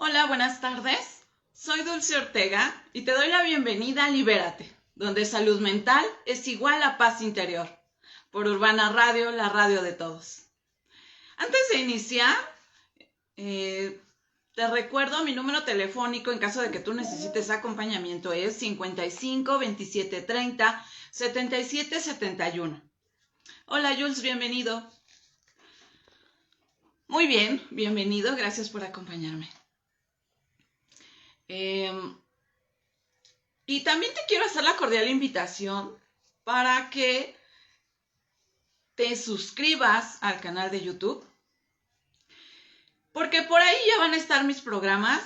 Hola, buenas tardes. Soy Dulce Ortega y te doy la bienvenida a Libérate, donde salud mental es igual a paz interior. Por Urbana Radio, la radio de todos. Antes de iniciar, te recuerdo mi número telefónico en caso de que tú necesites acompañamiento es 55 27 30 77 71. Hola Jules, bienvenido. Muy bien, bienvenido, gracias por acompañarme. Y también te quiero hacer la cordial invitación para que te suscribas al canal de YouTube, porque por ahí ya van a estar mis programas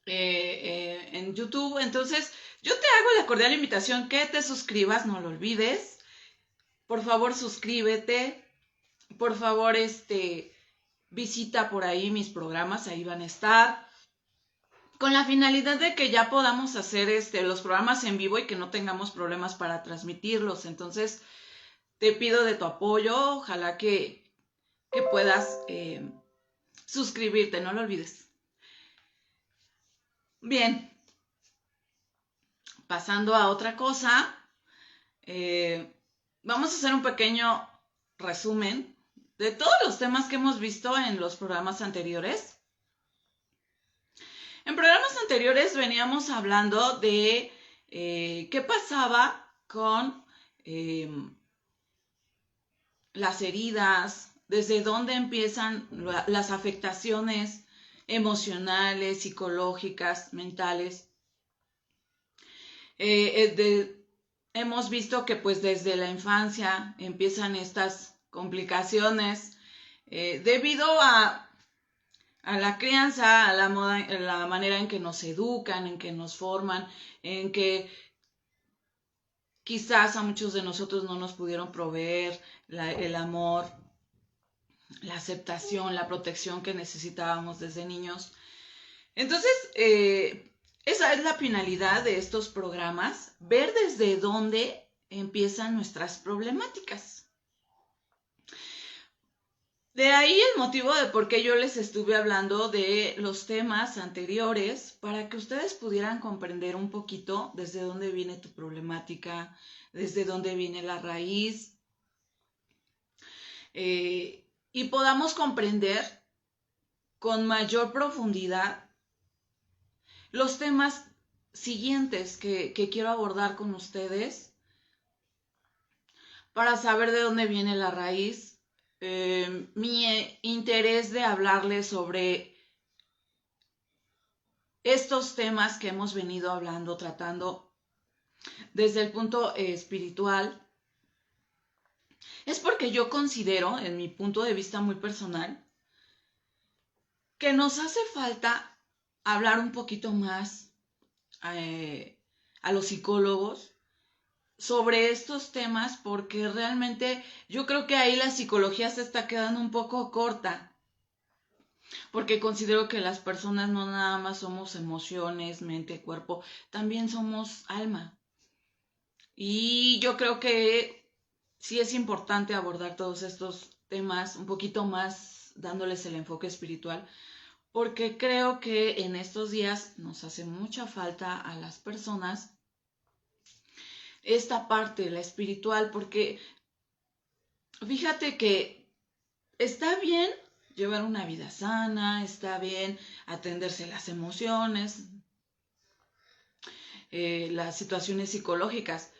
en YouTube. Entonces, yo te hago la cordial invitación que te suscribas, no lo olvides. Por favor, suscríbete. Por favor, visita por ahí mis programas, ahí van a estar. Con la finalidad de que ya podamos hacer los programas en vivo y que no tengamos problemas para transmitirlos. Entonces, te pido de tu apoyo, ojalá que puedas suscribirte, no lo olvides. Bien, pasando a otra cosa, vamos a hacer un pequeño resumen de todos los temas que hemos visto en los programas anteriores. En programas anteriores veníamos hablando de qué pasaba con las heridas, desde dónde empiezan las afectaciones emocionales, psicológicas, mentales. Hemos visto que pues desde la infancia empiezan estas complicaciones debido a la crianza, a la manera en que nos educan, en que nos forman, en que quizás a muchos de nosotros no nos pudieron proveer el amor, la aceptación, la protección que necesitábamos desde niños. Entonces, esa es la finalidad de estos programas, ver desde dónde empiezan nuestras problemáticas. De ahí el motivo de por qué yo les estuve hablando de los temas anteriores, para que ustedes pudieran comprender un poquito desde dónde viene tu problemática, desde dónde viene la raíz, y podamos comprender con mayor profundidad los temas siguientes que quiero abordar con ustedes para saber de dónde viene la raíz. Mi interés de hablarles sobre estos temas que hemos venido hablando, tratando desde el punto espiritual, es porque yo considero, en mi punto de vista muy personal, que nos hace falta hablar un poquito más a los psicólogos sobre estos temas, porque realmente yo creo que ahí la psicología se está quedando un poco corta, porque considero que las personas no nada más somos emociones, mente, cuerpo, también somos alma. Y yo creo que sí es importante abordar todos estos temas un poquito más dándoles el enfoque espiritual, porque creo que en estos días nos hace mucha falta a las personas esta parte, la espiritual, porque fíjate que está bien llevar una vida sana, está bien atenderse las emociones, las situaciones psicológicas,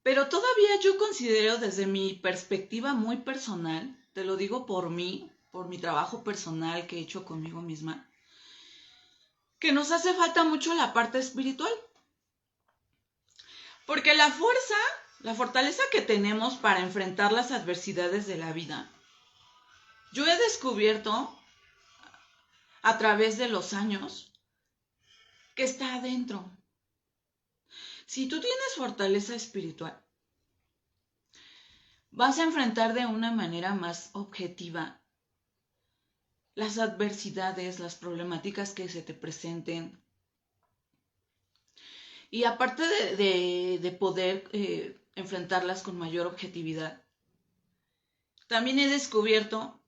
pero todavía yo considero desde mi perspectiva muy personal, te lo digo por mí, por mi trabajo personal que he hecho conmigo misma, que nos hace falta mucho la parte espiritual. Porque la fortaleza que tenemos para enfrentar las adversidades de la vida, yo he descubierto a través de los años que está adentro. Si tú tienes fortaleza espiritual, vas a enfrentar de una manera más objetiva las adversidades, las problemáticas que se te presenten. Y aparte de poder enfrentarlas con mayor objetividad, también he descubierto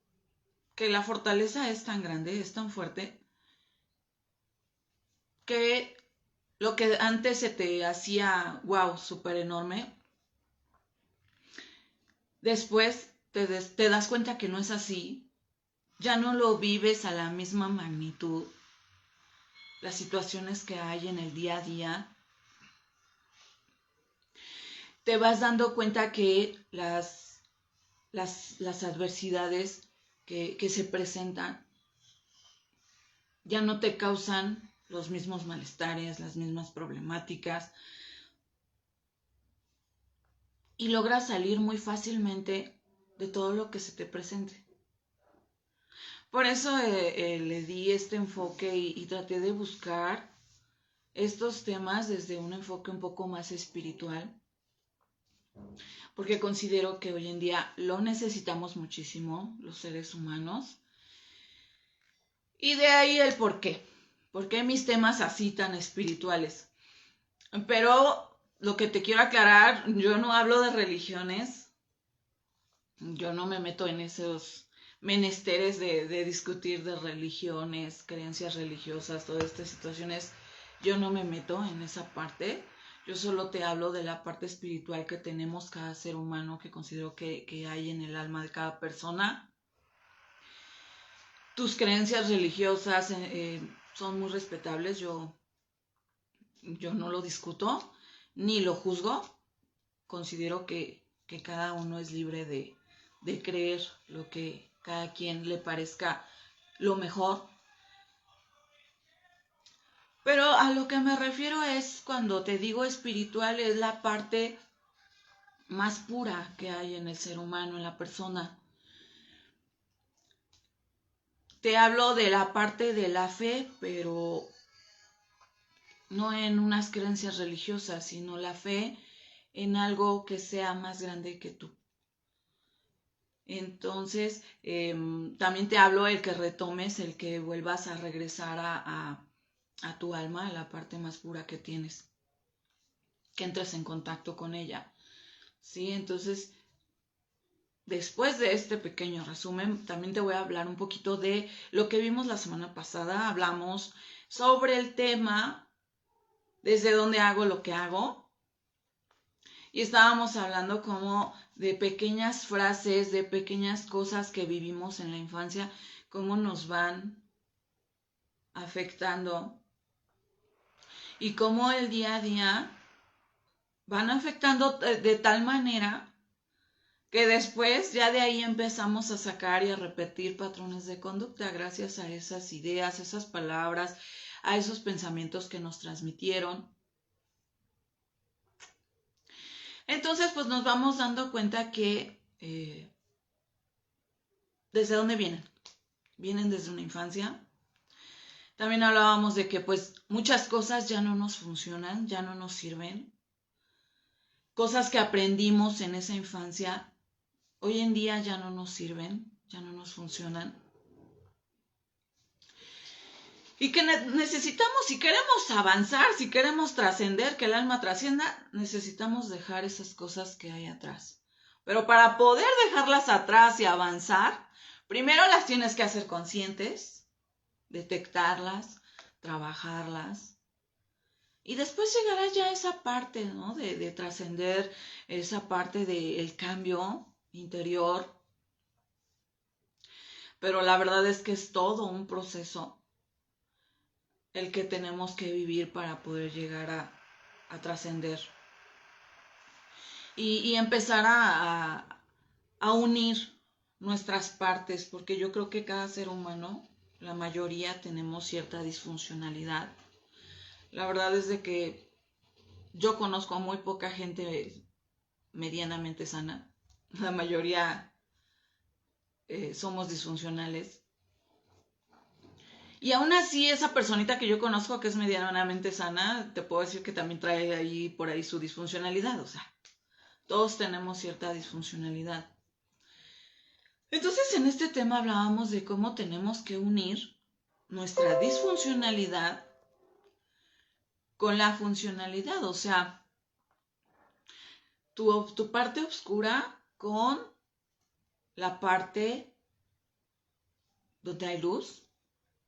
que la fortaleza es tan grande, es tan fuerte, que lo que antes se te hacía, wow, súper enorme, después te das cuenta que no es así, ya no lo vives a la misma magnitud, las situaciones que hay en el día a día, te vas dando cuenta que las adversidades que se presentan ya no te causan los mismos malestares, las mismas problemáticas, y logras salir muy fácilmente de todo lo que se te presente. Por eso le di este enfoque y traté de buscar estos temas desde un enfoque un poco más espiritual, porque considero que hoy en día lo necesitamos muchísimo los seres humanos. Y de ahí el por qué. ¿Por qué mis temas así tan espirituales? Pero lo que te quiero aclarar, yo no hablo de religiones. Yo no me meto en esos menesteres de discutir de religiones, creencias religiosas, todas estas situaciones. Yo no me meto en esa parte. Yo solo te hablo de la parte espiritual que tenemos cada ser humano, que considero que hay en el alma de cada persona. Tus creencias religiosas son muy respetables, yo no lo discuto, ni lo juzgo. Considero que cada uno es libre de creer lo que cada quien le parezca lo mejor. Pero a lo que me refiero es, cuando te digo espiritual, es la parte más pura que hay en el ser humano, en la persona. Te hablo de la parte de la fe, pero no en unas creencias religiosas, sino la fe en algo que sea más grande que tú. Entonces, también te hablo el que retomes, el que vuelvas a regresar a tu alma, a la parte más pura que tienes, que entres en contacto con ella. ¿Sí? Entonces, después de este pequeño resumen, también te voy a hablar un poquito de lo que vimos la semana pasada. Hablamos sobre el tema, desde dónde hago lo que hago. Y estábamos hablando como de pequeñas frases, de pequeñas cosas que vivimos en la infancia, cómo nos van afectando y cómo el día a día van afectando de tal manera que después ya de ahí empezamos a sacar y a repetir patrones de conducta gracias a esas ideas, esas palabras, a esos pensamientos que nos transmitieron. Entonces, pues nos vamos dando cuenta que ¿desde dónde vienen? Vienen desde una infancia. También hablábamos de que pues muchas cosas ya no nos funcionan, ya no nos sirven. Cosas que aprendimos en esa infancia, hoy en día ya no nos sirven, ya no nos funcionan. Y que necesitamos, si queremos avanzar, si queremos trascender, que el alma trascienda, necesitamos dejar esas cosas que hay atrás. Pero para poder dejarlas atrás y avanzar, primero las tienes que hacer conscientes, detectarlas, trabajarlas. Y después llegará ya esa parte, ¿no? De trascender, esa parte del cambio interior. Pero la verdad es que es todo un proceso el que tenemos que vivir para poder llegar a trascender. Y empezar a unir nuestras partes, porque yo creo que cada ser humano, la mayoría, tenemos cierta disfuncionalidad. La verdad es de que yo conozco a muy poca gente medianamente sana. La mayoría somos disfuncionales. Y aún así, esa personita que yo conozco que es medianamente sana, te puedo decir que también trae ahí por ahí su disfuncionalidad. O sea, todos tenemos cierta disfuncionalidad. Entonces, en este tema hablábamos de cómo tenemos que unir nuestra disfuncionalidad con la funcionalidad. O sea, tu parte oscura con la parte donde hay luz,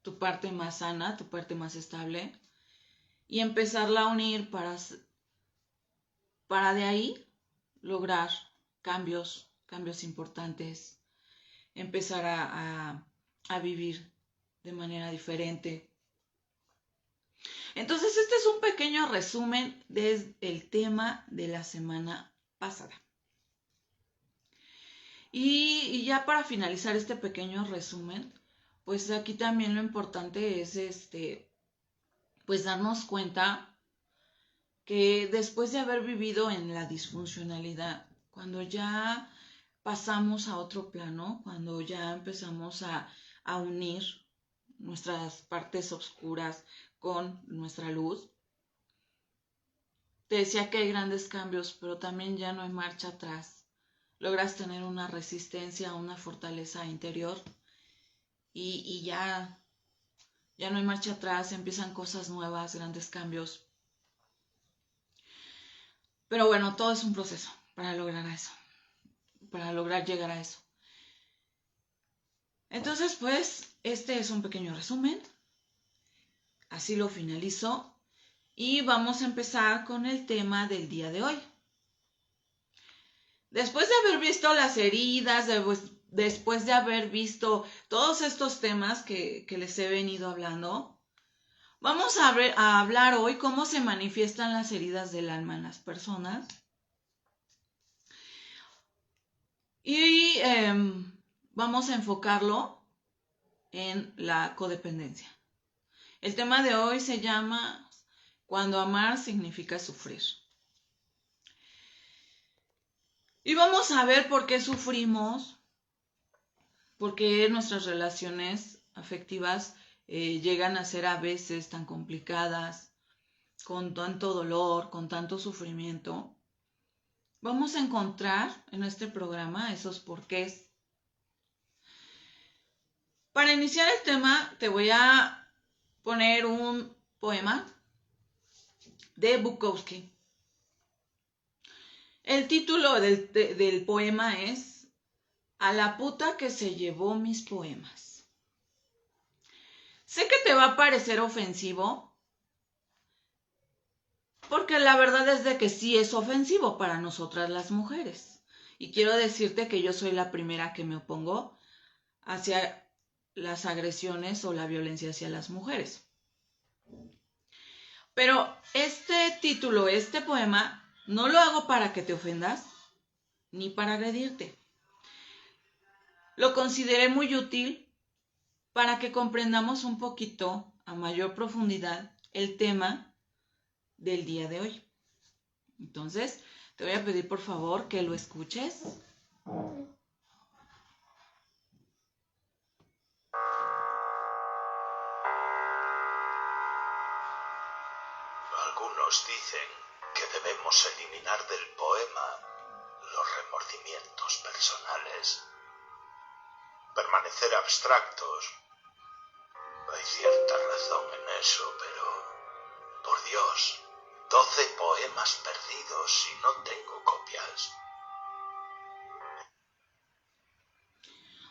tu parte más sana, tu parte más estable, y empezarla a unir para de ahí lograr cambios importantes, empezar a vivir de manera diferente. Entonces, este es un pequeño resumen del tema de la semana pasada. Y ya para finalizar este pequeño resumen, pues aquí también lo importante es pues darnos cuenta que después de haber vivido en la disfuncionalidad, cuando ya pasamos a otro plano, cuando ya empezamos a unir nuestras partes oscuras con nuestra luz, te decía que hay grandes cambios, pero también ya no hay marcha atrás. Logras tener una resistencia, una fortaleza interior y ya no hay marcha atrás, empiezan cosas nuevas, grandes cambios. Pero bueno, todo es un proceso para lograr eso, para lograr llegar a eso. Entonces, pues, este es un pequeño resumen. Así lo finalizo. Y vamos a empezar con el tema del día de hoy. Después de haber visto las heridas, después de haber visto todos estos temas que les he venido hablando, vamos a hablar hoy cómo se manifiestan las heridas del alma en las personas. Y vamos a enfocarlo en la codependencia. El tema de hoy se llama Cuando amar significa sufrir. Y vamos a ver por qué sufrimos, por qué nuestras relaciones afectivas llegan a ser a veces tan complicadas, con tanto dolor, con tanto sufrimiento. Vamos a encontrar en este programa esos porqués. Para iniciar el tema, te voy a poner un poema de Bukowski. El título del poema es A la puta que se llevó mis poemas. Sé que te va a parecer ofensivo, porque la verdad es de que sí es ofensivo para nosotras las mujeres. Y quiero decirte que yo soy la primera que me opongo hacia las agresiones o la violencia hacia las mujeres. Pero este título, este poema, no lo hago para que te ofendas, ni para agredirte. Lo consideré muy útil para que comprendamos un poquito a mayor profundidad el tema del día de hoy. Entonces, te voy a pedir por favor que lo escuches. Algunos dicen que debemos eliminar del poema los remordimientos personales, permanecer abstractos. Hay cierta razón en eso, pero, por Dios, 12 poemas perdidos y no tengo copias.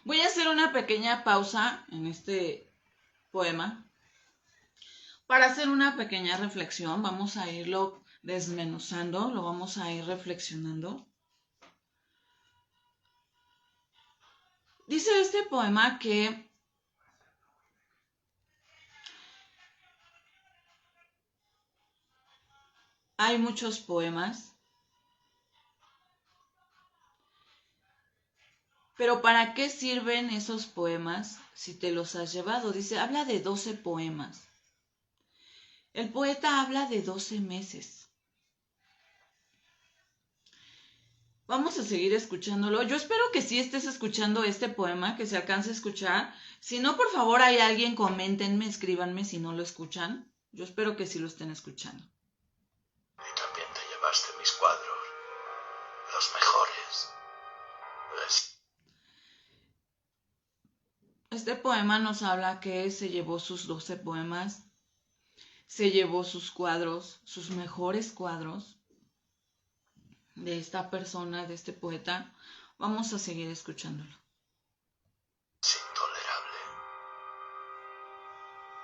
Voy a hacer una pequeña pausa en este poema para hacer una pequeña reflexión. Vamos a irlo desmenuzando, lo vamos a ir reflexionando. Dice este poema que hay muchos poemas, pero ¿para qué sirven esos poemas si te los has llevado? Dice, habla de 12 poemas. El poeta habla de 12 meses. Vamos a seguir escuchándolo. Yo espero que sí estés escuchando este poema, que se alcance a escuchar. Si no, por favor, hay alguien, coméntenme, escríbanme si no lo escuchan. Yo espero que sí lo estén escuchando. Y también te llevaste mis cuadros, los mejores. Este poema nos habla que se llevó sus 12 poemas, se llevó sus cuadros, sus mejores cuadros de esta persona, de este poeta. Vamos a seguir escuchándolo. Es intolerable.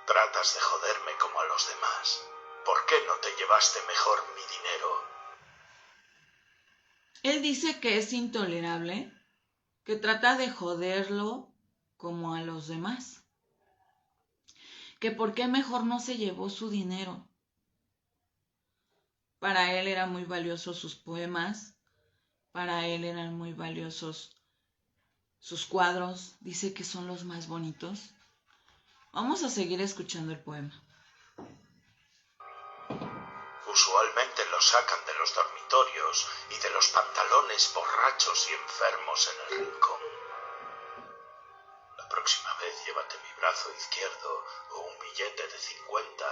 Tratas de joderme como a los demás. ¿Por qué no te llevaste mejor mi dinero? Él dice que es intolerable, que trata de joderlo como a los demás. Que por qué mejor no se llevó su dinero. Para él eran muy valiosos sus poemas, para él eran muy valiosos sus cuadros, dice que son los más bonitos. Vamos a seguir escuchando el poema. Usualmente los sacan de los dormitorios y de los pantalones borrachos y enfermos en el rincón. La próxima vez llévate mi brazo izquierdo o un billete de 50.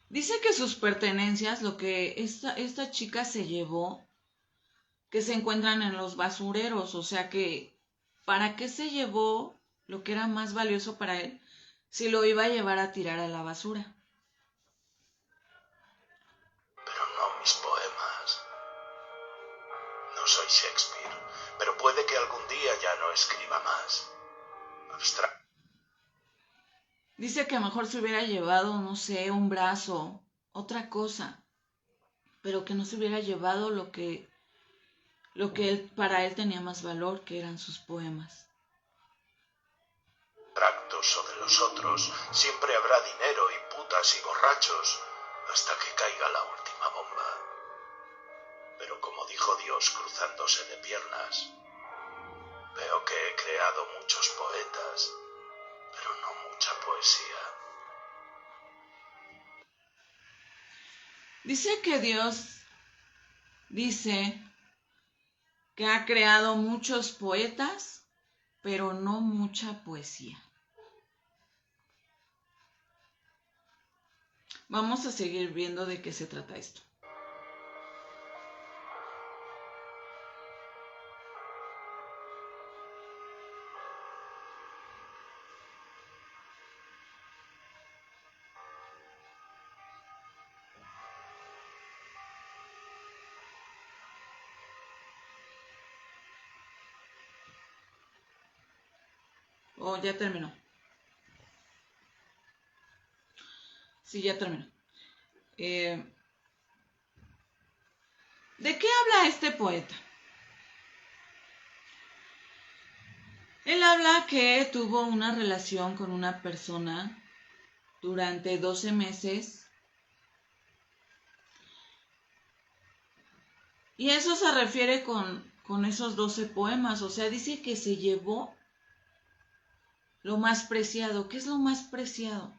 Dice que sus pertenencias, lo que esta chica se llevó, que se encuentran en los basureros, o sea que, ¿para qué se llevó lo que era más valioso para él si lo iba a llevar a tirar a la basura? Pero no mis poemas. No soy Shakespeare, pero puede que algún día ya no escriba más. Dice que mejor se hubiera llevado, no sé, un brazo, otra cosa, pero que no se hubiera llevado lo que para él tenía más valor, que eran sus poemas. Tractos o de los otros, siempre habrá dinero y putas y borrachos hasta que caiga la última bomba. Pero como dijo Dios cruzándose de piernas, veo que he creado muchos poetas, pero no mucha poesía. Dice que Dios dice que ha creado muchos poetas, pero no mucha poesía. Vamos a seguir viendo de qué se trata esto. Oh, ya terminó. Sí, ya terminó. ¿De qué habla este poeta? Él habla que tuvo una relación con una persona durante 12 meses. Y eso se refiere con esos 12 poemas. O sea, dice que se llevó lo más preciado. ¿Qué es lo más preciado?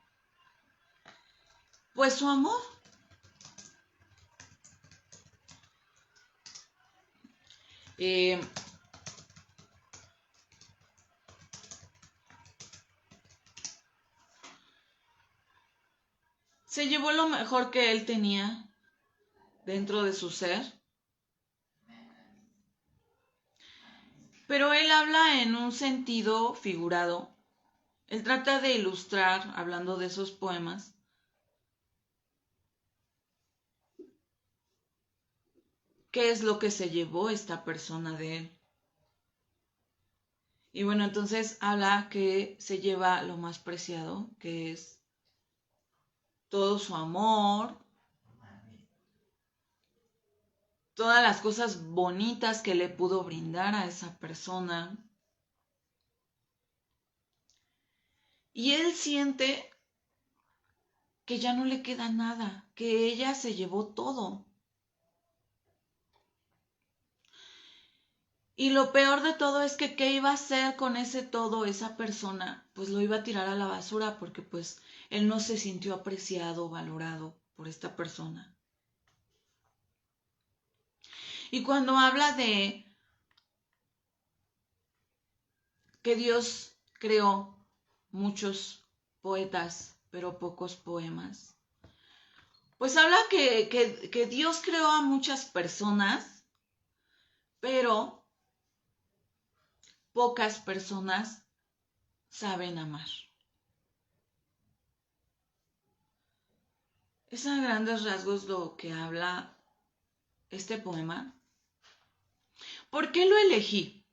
Pues su amor. Eh, Se llevó lo mejor que él tenía dentro de su ser. Pero él habla en un sentido figurado. Él trata de ilustrar, hablando de esos poemas, qué es lo que se llevó esta persona de él. Y bueno, entonces habla que se lleva lo más preciado, que es todo su amor, todas las cosas bonitas que le pudo brindar a esa persona. Y él siente que ya no le queda nada, que ella se llevó todo. Y lo peor de todo es que qué iba a hacer con ese todo esa persona, pues lo iba a tirar a la basura porque pues él no se sintió apreciado, valorado por esta persona. Y cuando habla de que Dios creó muchos poetas, pero pocos poemas, pues habla que Dios creó a muchas personas, pero pocas personas saben amar. Es a grandes rasgos lo que habla este poema. ¿Por qué lo elegí?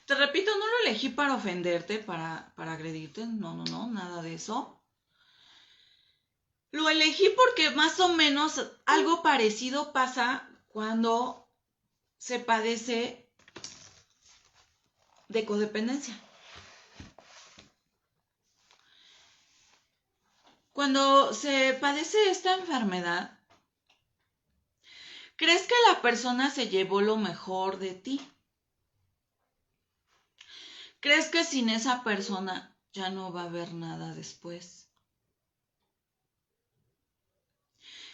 Te repito, no lo elegí para ofenderte, para agredirte, no, nada de eso. Lo elegí porque más o menos algo parecido pasa cuando se padece de codependencia. Cuando se padece esta enfermedad, ¿crees que la persona se llevó lo mejor de ti? ¿Crees que sin esa persona ya no va a haber nada después?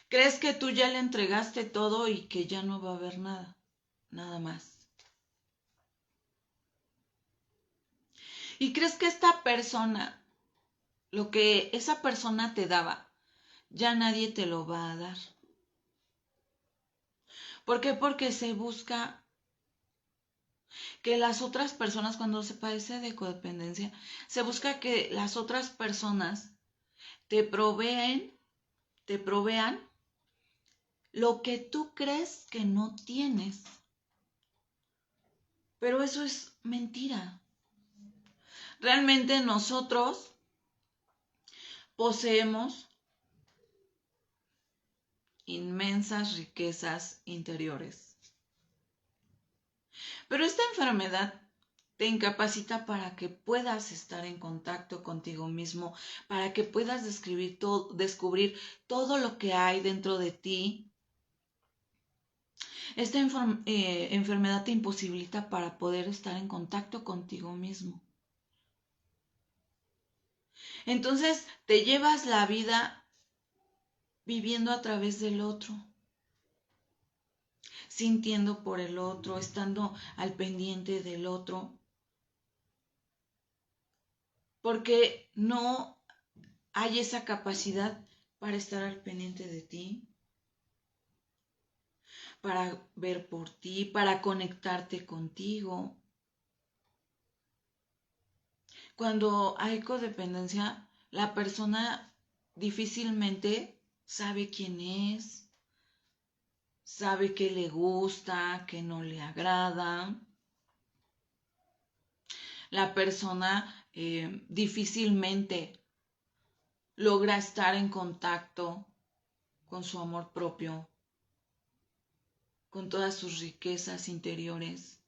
¿Crees que tú ya le entregaste todo y que ya no va a haber nada más? ¿Y crees que esta persona, lo que esa persona te daba, ya nadie te lo va a dar? ¿Por qué? Porque se busca que las otras personas, cuando se padece de codependencia, se busca que las otras personas te provean lo que tú crees que no tienes. Pero eso es mentira. Realmente nosotros poseemos inmensas riquezas interiores. Pero esta enfermedad te incapacita para que puedas estar en contacto contigo mismo, para que puedas descubrir todo lo que hay dentro de ti. Esta enfermedad te imposibilita para poder estar en contacto contigo mismo. Entonces te llevas la vida viviendo a través del otro, sintiendo por el otro, estando al pendiente del otro, porque no hay esa capacidad para estar al pendiente de ti, para ver por ti, para conectarte contigo. Cuando hay codependencia, la persona difícilmente sabe quién es, sabe qué le gusta, qué no le agrada. La persona difícilmente logra estar en contacto con su amor propio, con todas sus riquezas interiores.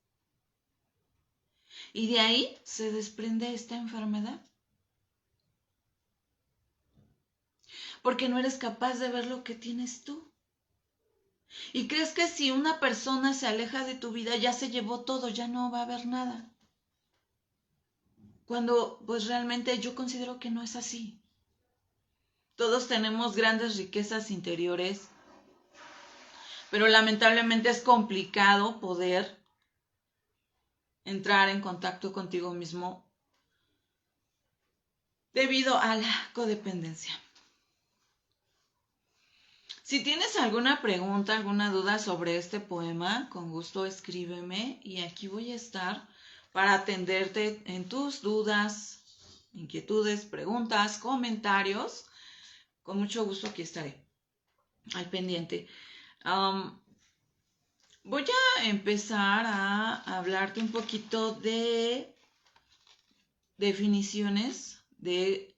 Y de ahí se desprende esta enfermedad. Porque no eres capaz de ver lo que tienes tú. Y crees que si una persona se aleja de tu vida, ya se llevó todo, ya no va a haber nada. Cuando pues realmente yo considero que no es así. Todos tenemos grandes riquezas interiores, pero lamentablemente es complicado poder entrar en contacto contigo mismo debido a la codependencia. Si tienes alguna pregunta, alguna duda sobre este poema, con gusto escríbeme y aquí voy a estar para atenderte en tus dudas, inquietudes, preguntas, comentarios. Con mucho gusto aquí estaré al pendiente. Voy a empezar a hablarte un poquito de definiciones de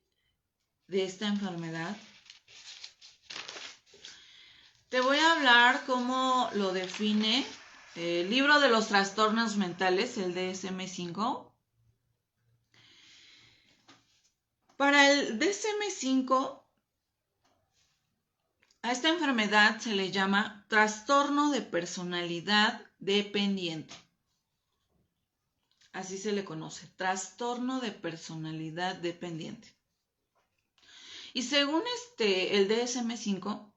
esta enfermedad. Te voy a hablar cómo lo define el libro de los trastornos mentales, el DSM-5. Para el DSM-5, a esta enfermedad se le llama trastorno de personalidad dependiente. Así se le conoce, trastorno de personalidad dependiente. Y según el DSM-5,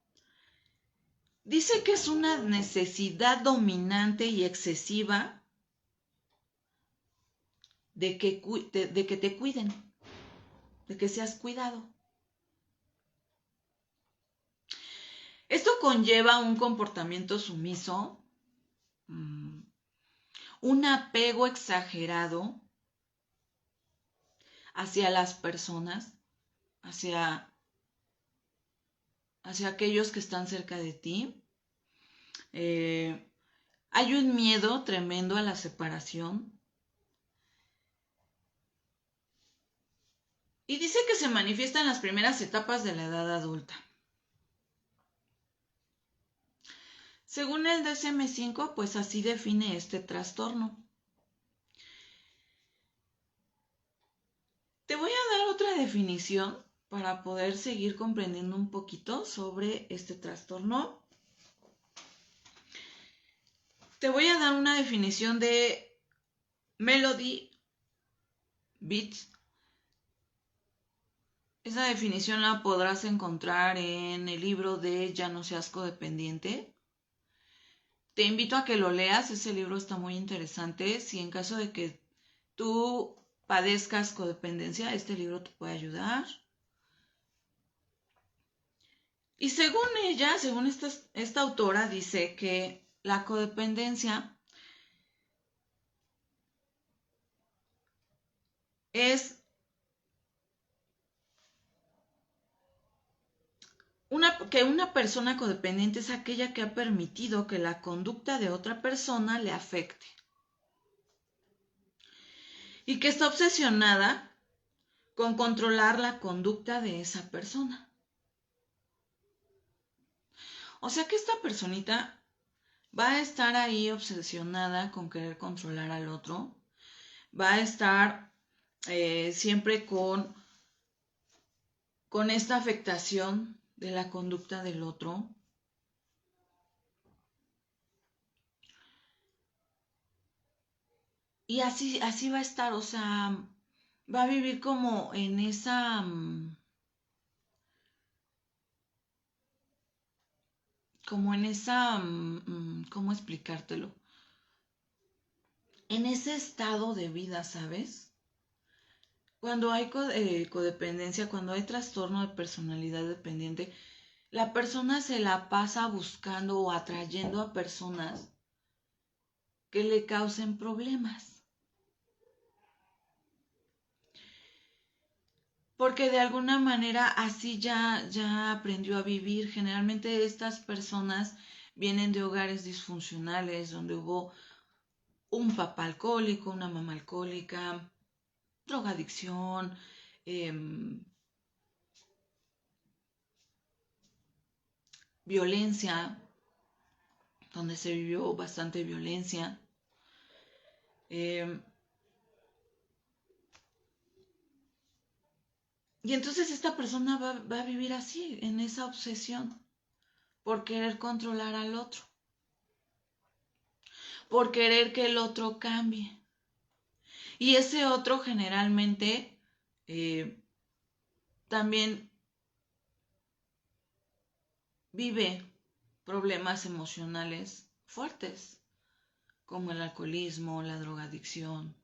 dice que es una necesidad dominante y excesiva de que te cuiden, de que seas cuidado. Esto conlleva un comportamiento sumiso, un apego exagerado hacia las personas, hacia aquellos que están cerca de ti. Hay un miedo tremendo a la separación. Y dice que se manifiesta en las primeras etapas de la edad adulta. Según el DSM-5, pues así define este trastorno. Te voy a dar otra definición para poder seguir comprendiendo un poquito sobre este trastorno. Te voy a dar una definición de Melody Beats. Esa definición la podrás encontrar en el libro de Ya no seas codependiente. Te invito a que lo leas, ese libro está muy interesante. Si en caso de que tú padezcas codependencia, este libro te puede ayudar. Y según ella, según esta autora, dice que la codependencia es que una persona codependiente es aquella que ha permitido que la conducta de otra persona le afecte. Y que está obsesionada con controlar la conducta de esa persona. O sea que esta personita va a estar ahí obsesionada con querer controlar al otro. Va a estar siempre con esta afectación de la conducta del otro. Y así va a estar, o sea, va a vivir como en esa, ¿cómo explicártelo? En ese estado de vida, ¿sabes? Cuando hay codependencia, cuando hay trastorno de personalidad dependiente, la persona se la pasa buscando o atrayendo a personas que le causen problemas. Porque de alguna manera así ya aprendió a vivir. Generalmente estas personas vienen de hogares disfuncionales donde hubo un papá alcohólico, una mamá alcohólica, drogadicción, violencia, donde se vivió bastante violencia. Y entonces esta persona va a vivir así, en esa obsesión, por querer controlar al otro, por querer que el otro cambie. Y ese otro generalmente también vive problemas emocionales fuertes, como el alcoholismo, la drogadicción.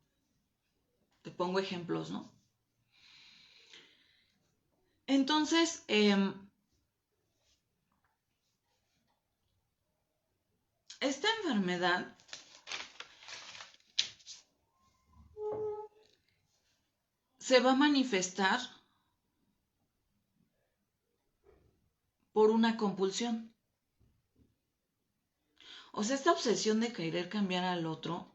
Te pongo ejemplos, ¿no? Entonces, esta enfermedad se va a manifestar por una compulsión. O sea, esta obsesión de querer cambiar al otro,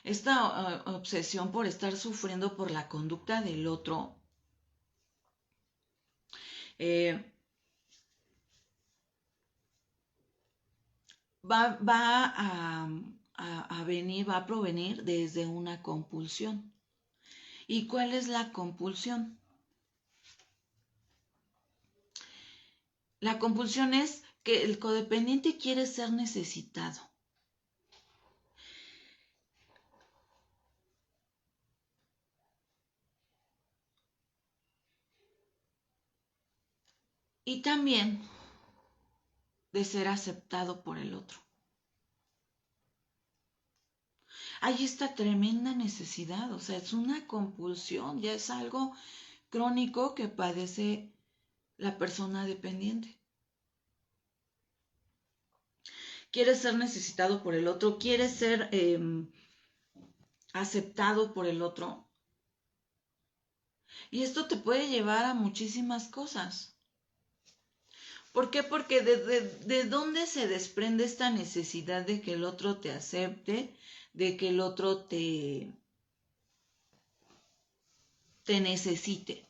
esta obsesión por estar sufriendo por la conducta del otro, va a provenir desde una compulsión. ¿Y cuál es la compulsión? La compulsión es que el codependiente quiere ser necesitado. Y también de ser aceptado por el otro. Hay esta tremenda necesidad, o sea, es una compulsión, ya es algo crónico que padece la persona dependiente. Quiere ser necesitado por el otro, quiere ser aceptado por el otro. Y esto te puede llevar a muchísimas cosas. ¿Por qué? Porque de dónde se desprende esta necesidad de que el otro te acepte, de que el otro te te necesite.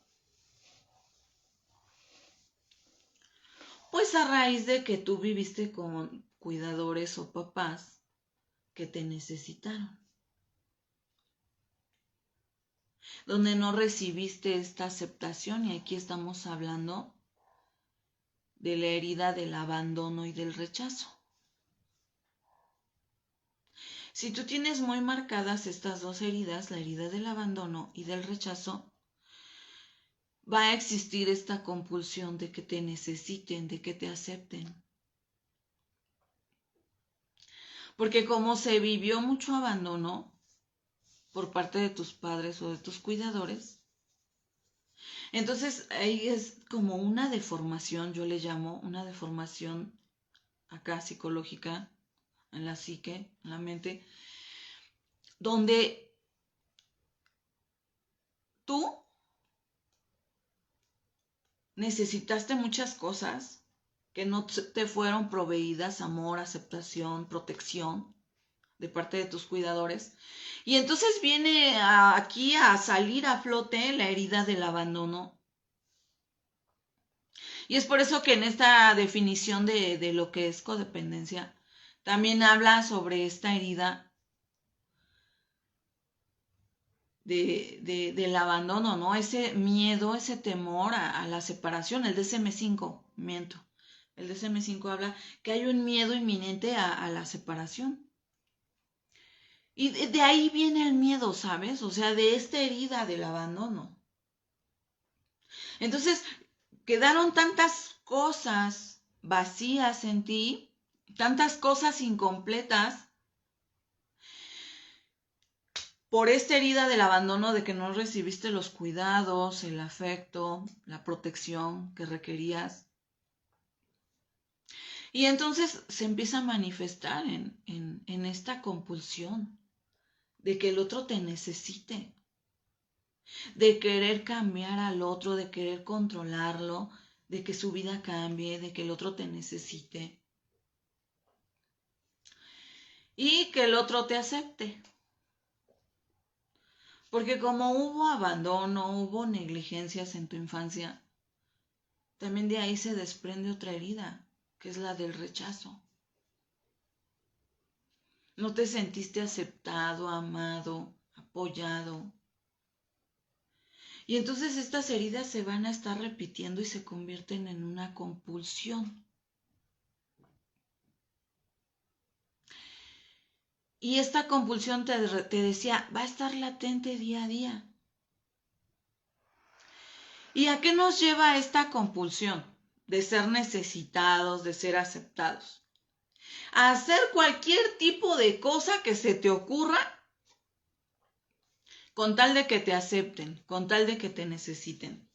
Pues a raíz de que tú viviste con cuidadores o papás que te necesitaron, donde no recibiste esta aceptación, y aquí estamos hablando de la herida del abandono y del rechazo. Si tú tienes muy marcadas estas dos heridas, la herida del abandono y del rechazo, va a existir esta compulsión de que te necesiten, de que te acepten. Porque como se vivió mucho abandono por parte de tus padres o de tus cuidadores, entonces ahí es como una deformación, yo le llamo una deformación acá psicológica, en la psique, en la mente, donde tú necesitaste muchas cosas que no te fueron proveídas, amor, aceptación, protección de parte de tus cuidadores. Y entonces viene aquí a salir a flote la herida del abandono. Y es por eso que en esta definición de lo que es codependencia, también habla sobre esta herida del abandono, ¿no? Ese miedo, ese temor a la separación, el DSM-5, miento. El DSM-5 habla que hay un miedo inminente a la separación. Y de ahí viene el miedo, ¿sabes? O sea, de esta herida del abandono. Entonces, quedaron tantas cosas vacías en ti, tantas cosas incompletas, por esta herida del abandono, de que no recibiste los cuidados, el afecto, la protección que requerías. Y entonces se empieza a manifestar en esta compulsión de que el otro te necesite, de querer cambiar al otro, de querer controlarlo, de que su vida cambie, de que el otro te necesite y que el otro te acepte. Porque como hubo abandono, hubo negligencias en tu infancia, también de ahí se desprende otra herida, que es la del rechazo. No te sentiste aceptado, amado, apoyado. Y entonces estas heridas se van a estar repitiendo y se convierten en una compulsión. Y esta compulsión, te decía, va a estar latente día a día. ¿Y a qué nos lleva esta compulsión de ser necesitados, de ser aceptados? A hacer cualquier tipo de cosa que se te ocurra con tal de que te acepten, con tal de que te necesiten.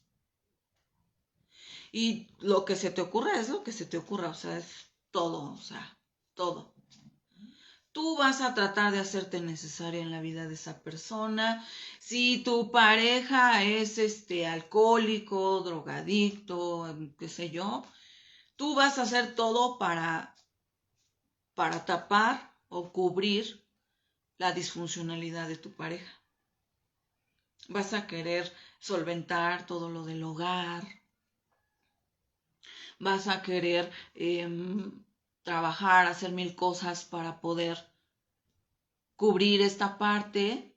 Y lo que se te ocurra es lo que se te ocurra, o sea, es todo, o sea, todo. Tú vas a tratar de hacerte necesaria en la vida de esa persona. Si tu pareja es alcohólico, drogadicto, qué sé yo, tú vas a hacer todo para tapar o cubrir la disfuncionalidad de tu pareja. Vas a querer solventar todo lo del hogar. Vas a querer trabajar, hacer mil cosas para poder cubrir esta parte.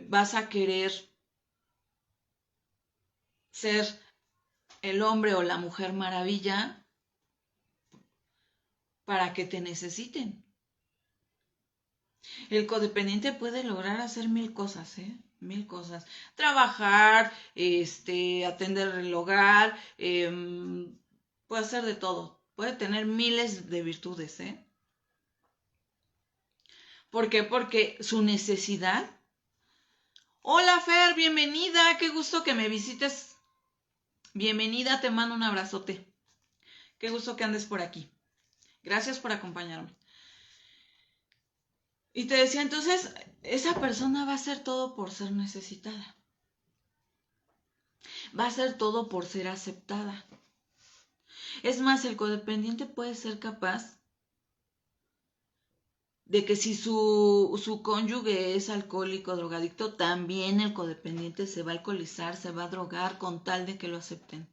Vas a querer ser el hombre o la mujer maravilla para que te necesiten. El codependiente puede lograr hacer mil cosas, mil cosas. Trabajar, atender el hogar, puede hacer de todo. Puede tener miles de virtudes, ¿Por qué? Porque su necesidad. Hola Fer, bienvenida, qué gusto que me visites. Bienvenida, te mando un abrazote. Qué gusto que andes por aquí. Gracias por acompañarme. Y te decía, entonces, esa persona va a hacer todo por ser necesitada. Va a hacer todo por ser aceptada. Es más, el codependiente puede ser capaz de que si su cónyuge es alcohólico, drogadicto, también el codependiente se va a alcoholizar, se va a drogar con tal de que lo acepten.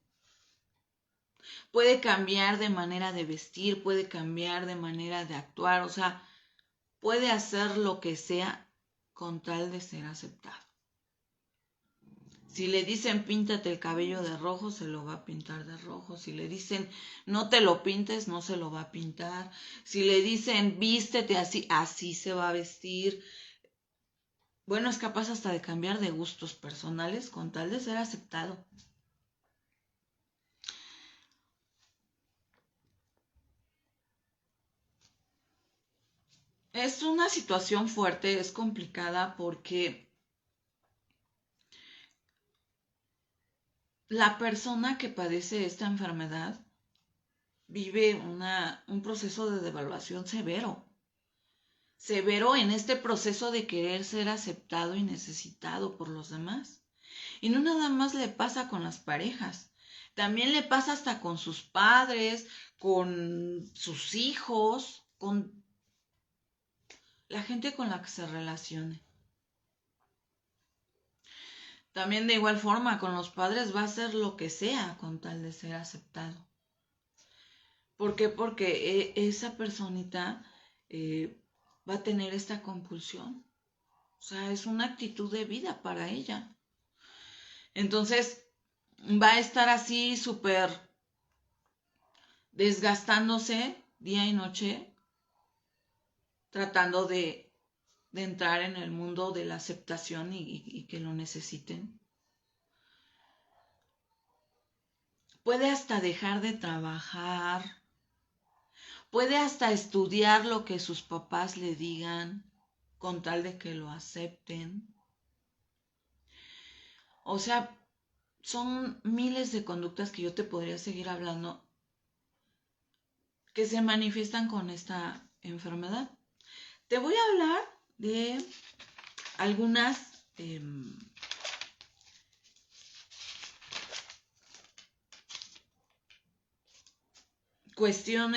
Puede cambiar de manera de vestir, puede cambiar de manera de actuar, o sea, puede hacer lo que sea con tal de ser aceptado. Si le dicen píntate el cabello de rojo, se lo va a pintar de rojo. Si le dicen no te lo pintes, no se lo va a pintar. Si le dicen vístete así, así se va a vestir. Bueno, es capaz hasta de cambiar de gustos personales con tal de ser aceptado. Es una situación fuerte, es complicada porque la persona que padece esta enfermedad vive un proceso de devaluación severo. Severo en este proceso de querer ser aceptado y necesitado por los demás. Y no nada más le pasa con las parejas, también le pasa hasta con sus padres, con sus hijos, con la gente con la que se relacione. También de igual forma con los padres va a hacer lo que sea con tal de ser aceptado. ¿Por qué? Porque esa personita va a tener esta compulsión. O sea, es una actitud de vida para ella. Entonces, va a estar así súper desgastándose día y noche, tratando de entrar en el mundo de la aceptación y que lo necesiten. Puede hasta dejar de trabajar, puede hasta estudiar lo que sus papás le digan con tal de que lo acepten. O sea, son miles de conductas que yo te podría seguir hablando que se manifiestan con esta enfermedad. Te voy a hablar de algunas cuestión.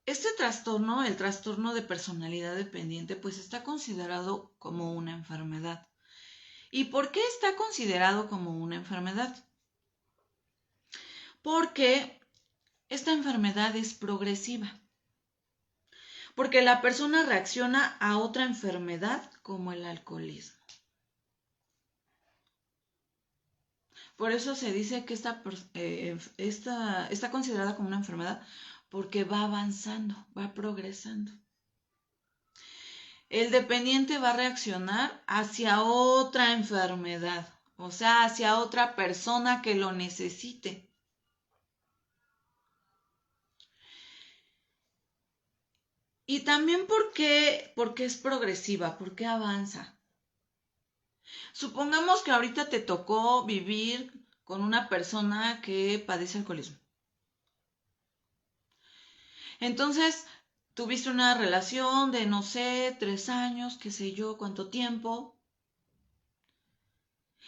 Este trastorno, el trastorno de personalidad dependiente, pues está considerado como una enfermedad. ¿Y por qué está considerado como una enfermedad? Porque esta enfermedad es progresiva. Porque la persona reacciona a otra enfermedad como el alcoholismo. Por eso se dice que está considerada como una enfermedad porque va avanzando, va progresando. El dependiente va a reaccionar hacia otra enfermedad, o sea, hacia otra persona que lo necesite. Y también porque es progresiva, porque avanza. Supongamos que ahorita te tocó vivir con una persona que padece alcoholismo. Entonces, tuviste una relación de, no sé, 3 años, qué sé yo, cuánto tiempo.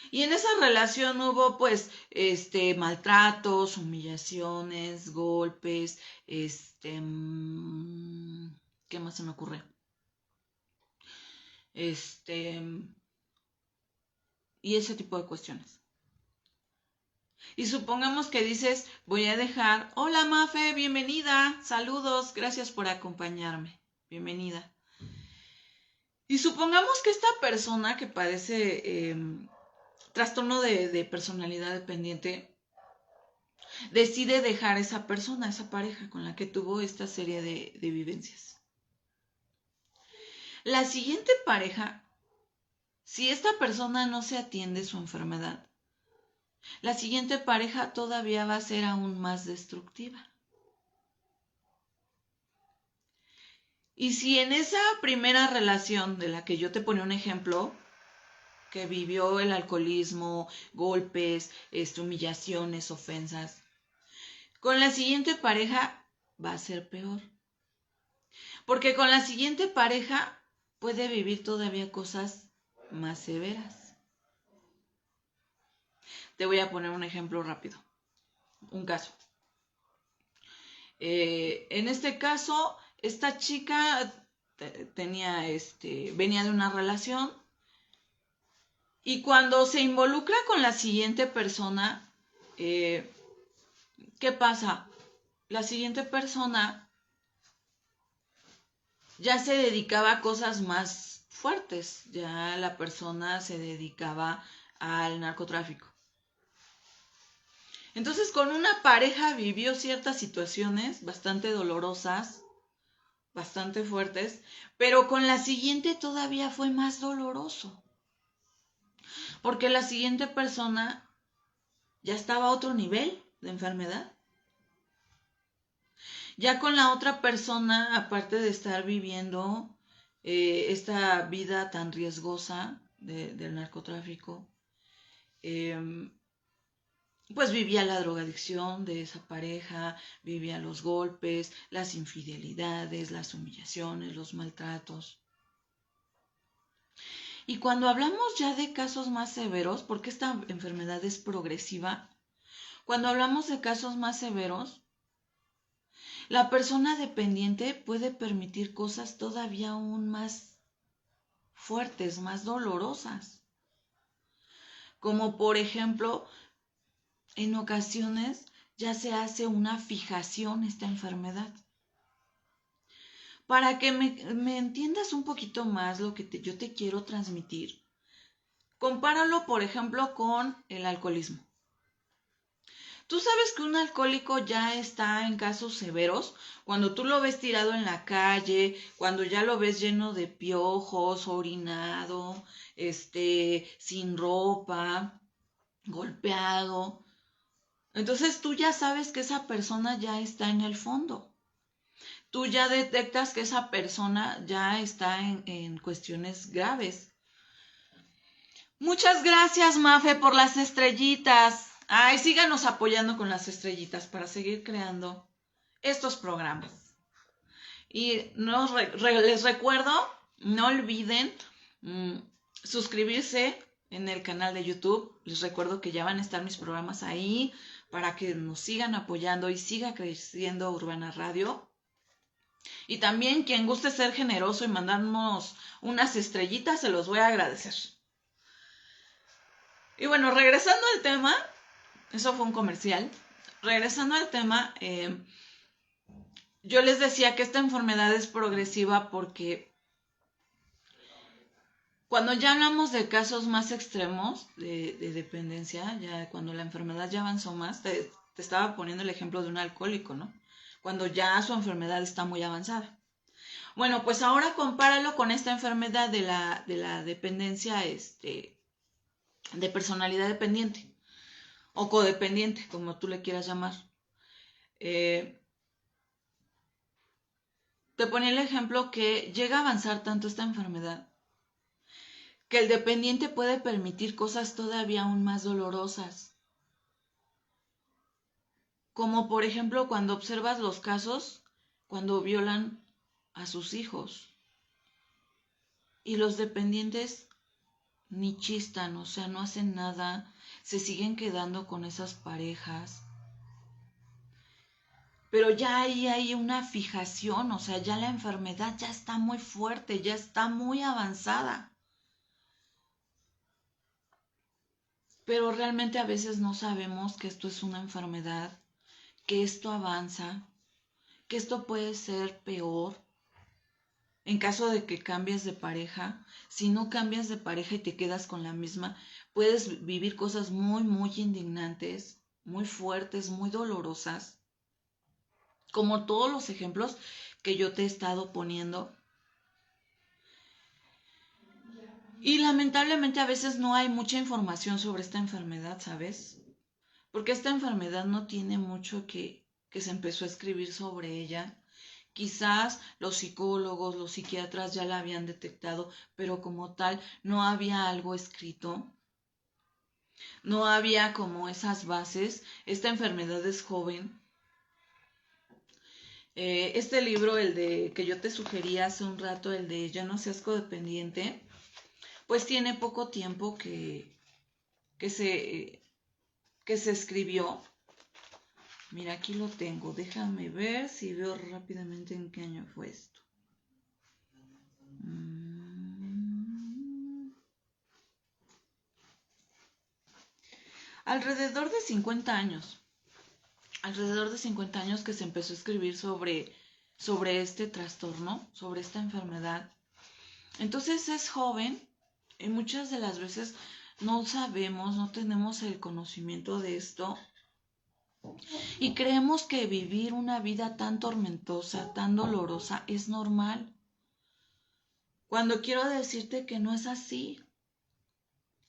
Y en esa relación hubo, pues, maltratos, humillaciones, golpes, ¿qué más se me ocurre? Y ese tipo de cuestiones. Y supongamos que dices, voy a dejar, hola Mafe, bienvenida, saludos, gracias por acompañarme, bienvenida. Y supongamos que esta persona que padece trastorno de personalidad dependiente decide dejar esa persona, esa pareja con la que tuvo esta serie de vivencias. La siguiente pareja, si esta persona no se atiende su enfermedad, la siguiente pareja todavía va a ser aún más destructiva. Y si en esa primera relación de la que yo te ponía un ejemplo, que vivió el alcoholismo, golpes, humillaciones, ofensas, con la siguiente pareja va a ser peor. Porque con la siguiente pareja puede vivir todavía cosas más severas. Te voy a poner un ejemplo rápido. Un caso. En este caso, esta chica venía de una relación y cuando se involucra con la siguiente persona, ¿qué pasa? La siguiente persona ya se dedicaba a cosas más fuertes, ya la persona se dedicaba al narcotráfico. Entonces con una pareja vivió ciertas situaciones bastante dolorosas, bastante fuertes, pero con la siguiente todavía fue más doloroso, porque la siguiente persona ya estaba a otro nivel de enfermedad. Ya con la otra persona, aparte de estar viviendo esta vida tan riesgosa del narcotráfico, pues vivía la drogadicción de esa pareja, vivía los golpes, las infidelidades, las humillaciones, los maltratos. Y cuando hablamos ya de casos más severos, porque esta enfermedad es progresiva, cuando hablamos de casos más severos, la persona dependiente puede permitir cosas todavía aún más fuertes, más dolorosas, como por ejemplo, en ocasiones ya se hace fijación esta enfermedad. Para que me entiendas un poquito más lo que yo te quiero transmitir, compáralo, por ejemplo, con el alcoholismo. Tú sabes que un alcohólico ya está en casos severos cuando tú lo ves tirado en la calle, cuando ya lo ves lleno de piojos, orinado, sin ropa, golpeado. Entonces tú ya sabes que esa persona ya está en el fondo. Tú ya detectas que esa persona ya está en cuestiones graves. Muchas gracias, Mafe, por las estrellitas. Ay, síganos apoyando con las estrellitas para seguir creando estos programas. Y les recuerdo, no olviden suscribirse en el canal de YouTube. Les recuerdo que ya van a estar mis programas ahí para que nos sigan apoyando y siga creciendo Urbana Radio. Y también quien guste ser generoso y mandarnos unas estrellitas, se los voy a agradecer. Y bueno, regresando al tema, eso fue un comercial. Regresando al tema, yo les decía que esta enfermedad es progresiva porque cuando ya hablamos de casos más extremos de dependencia, ya cuando la enfermedad ya avanzó más, te estaba poniendo el ejemplo de un alcohólico, ¿no? Cuando ya su enfermedad está muy avanzada. Bueno, pues ahora compáralo con esta enfermedad de la dependencia, de personalidad dependiente o codependiente, como tú le quieras llamar. Te ponía el ejemplo que llega a avanzar tanto esta enfermedad que el dependiente puede permitir cosas todavía aún más dolorosas. Como por ejemplo cuando observas los casos cuando violan a sus hijos. Y los dependientes ni chistan, o sea, no hacen nada, se siguen quedando con esas parejas. Pero ya ahí hay una fijación, o sea, ya la enfermedad ya está muy fuerte, ya está muy avanzada. Pero realmente a veces no sabemos que esto es una enfermedad, que esto avanza, que esto puede ser peor. En caso de que cambies de pareja, si no cambias de pareja y te quedas con la misma, puedes vivir cosas muy, muy indignantes, muy fuertes, muy dolorosas, como todos los ejemplos que yo te he estado poniendo. Y lamentablemente a veces no hay mucha información sobre esta enfermedad, ¿sabes? Porque esta enfermedad no tiene mucho que se empezó a escribir sobre ella. Quizás los psicólogos, los psiquiatras ya la habían detectado, pero como tal no había algo escrito, no había como esas bases. Esta enfermedad es joven. Este libro, el de que yo te sugerí hace un rato, el de Ya no seas codependiente, pues tiene poco tiempo que se escribió. Mira, aquí lo tengo. Déjame ver si veo rápidamente en qué año fue esto. Alrededor de 50 años. Alrededor de 50 años que se empezó a escribir sobre este trastorno, sobre esta enfermedad. Entonces es joven y muchas de las veces no sabemos, no tenemos el conocimiento de esto y creemos que vivir una vida tan tormentosa, tan dolorosa es normal. Cuando quiero decirte que no es así.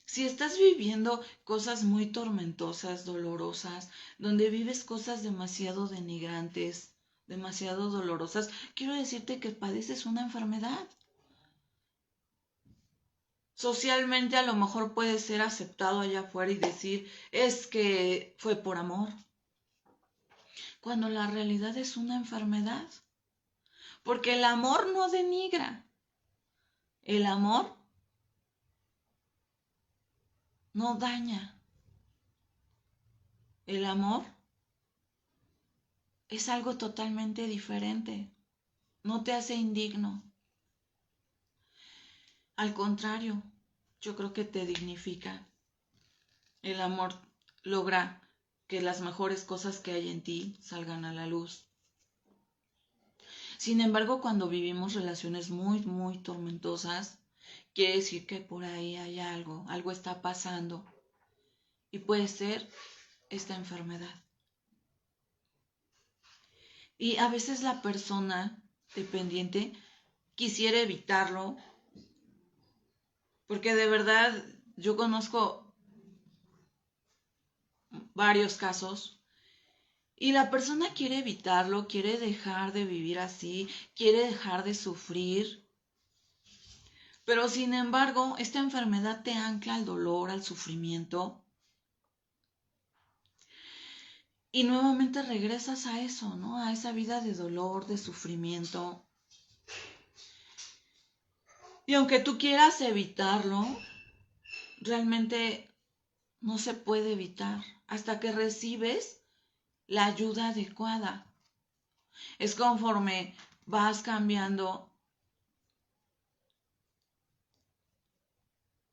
Si estás viviendo cosas muy tormentosas, dolorosas, donde vives cosas demasiado denigrantes, demasiado dolorosas, quiero decirte que padeces una enfermedad. Socialmente a lo mejor puede ser aceptado allá afuera y decir, es que fue por amor, cuando la realidad es una enfermedad. Porque el amor no denigra. El amor no daña. El amor es algo totalmente diferente. No te hace indigno. Al contrario, yo creo que te dignifica. El amor logra que las mejores cosas que hay en ti salgan a la luz. Sin embargo, cuando vivimos relaciones muy, muy tormentosas, quiere decir que por ahí hay algo está pasando. Y puede ser esta enfermedad. Y a veces la persona dependiente quisiera evitarlo, porque de verdad yo conozco varios casos y la persona quiere evitarlo, quiere dejar de vivir así, quiere dejar de sufrir, pero sin embargo esta enfermedad te ancla al dolor, al sufrimiento y nuevamente regresas a eso, ¿no? A esa vida de dolor, de sufrimiento. Y aunque tú quieras evitarlo, realmente no se puede evitar hasta que recibes la ayuda adecuada. Es conforme vas cambiando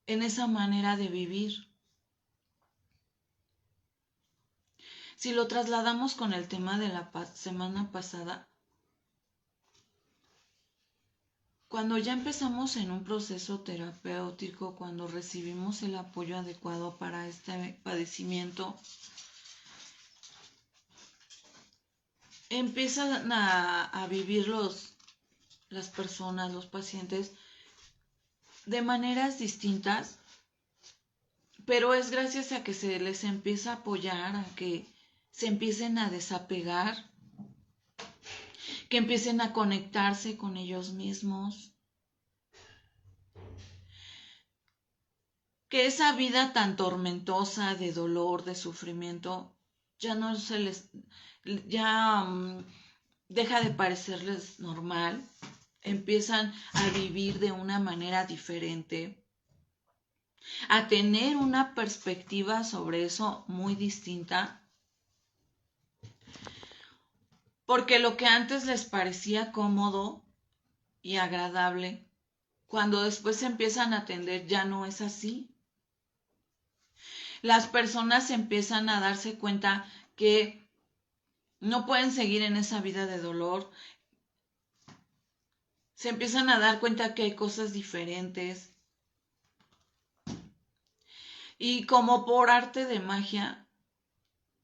en esa manera de vivir. Si lo trasladamos con el tema de la semana pasada, cuando ya empezamos en un proceso terapéutico, cuando recibimos el apoyo adecuado para este padecimiento, empiezan a vivir las personas, los pacientes, de maneras distintas, pero es gracias a que se les empieza a apoyar, a que se empiecen a desapegar, que empiecen a conectarse con ellos mismos, que esa vida tan tormentosa de dolor, de sufrimiento, ya no se les, ya deja de parecerles normal, empiezan a vivir de una manera diferente, a tener una perspectiva sobre eso muy distinta, porque lo que antes les parecía cómodo y agradable, cuando después se empiezan a atender ya no es así. Las personas empiezan a darse cuenta que no pueden seguir en esa vida de dolor. Se empiezan a dar cuenta que hay cosas diferentes. Y como por arte de magia,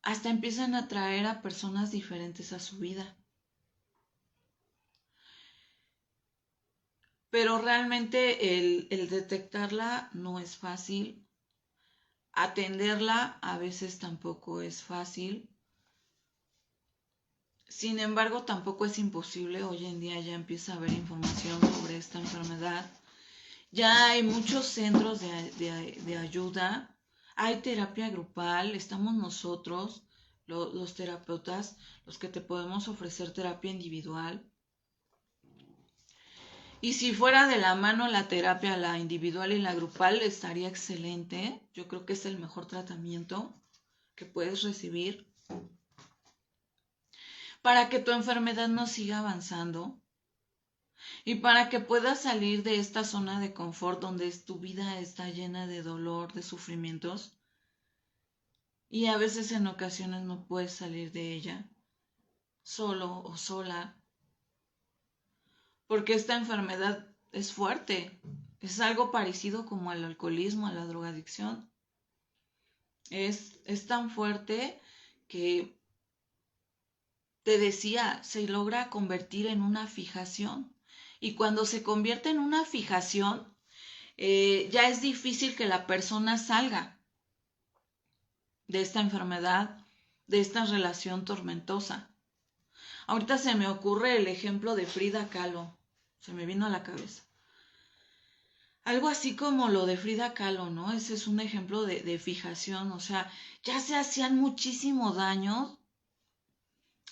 hasta empiezan a traer a personas diferentes a su vida. Pero realmente el detectarla no es fácil. Atenderla a veces tampoco es fácil. Sin embargo, tampoco es imposible. Hoy en día ya empieza a haber información sobre esta enfermedad. Ya hay muchos centros de ayuda. Hay terapia grupal. Estamos nosotros, los terapeutas, los que te podemos ofrecer terapia individual. Y si fuera de la mano la terapia, la individual y la grupal, estaría excelente. Yo creo que es el mejor tratamiento que puedes recibir. para que tu enfermedad no siga avanzando y para que puedas salir de esta zona de confort donde tu vida está llena de dolor, de sufrimientos, y a veces en ocasiones no puedes salir de ella solo o sola, porque esta enfermedad es fuerte, es algo parecido como al alcoholismo, a la drogadicción. Es tan fuerte que, te decía, se logra convertir en una fijación. Y cuando se convierte en una fijación, ya es difícil que la persona salga de esta enfermedad, de esta relación tormentosa. Ahorita se me ocurre el ejemplo de Frida Kahlo, se me vino a la cabeza. Algo así como lo de Frida Kahlo, ¿no? Ese es un ejemplo de fijación, o sea, ya se hacían muchísimo daño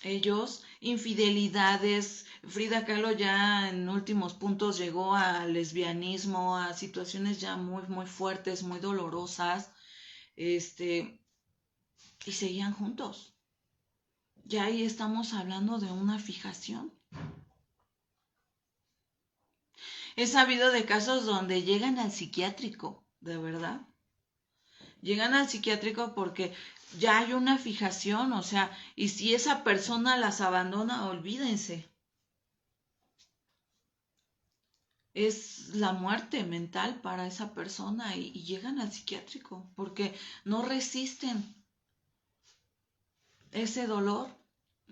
ellos, infidelidades. Frida Kahlo ya en últimos puntos llegó al lesbianismo, a situaciones ya muy, muy fuertes, muy dolorosas, y seguían juntos. Ya ahí estamos hablando de una fijación. He sabido de casos donde llegan al psiquiátrico, de verdad. Llegan al psiquiátrico porque ya hay una fijación, o sea, y si esa persona las abandona, olvídense. Es la muerte mental para esa persona y llegan al psiquiátrico porque no resisten ese dolor,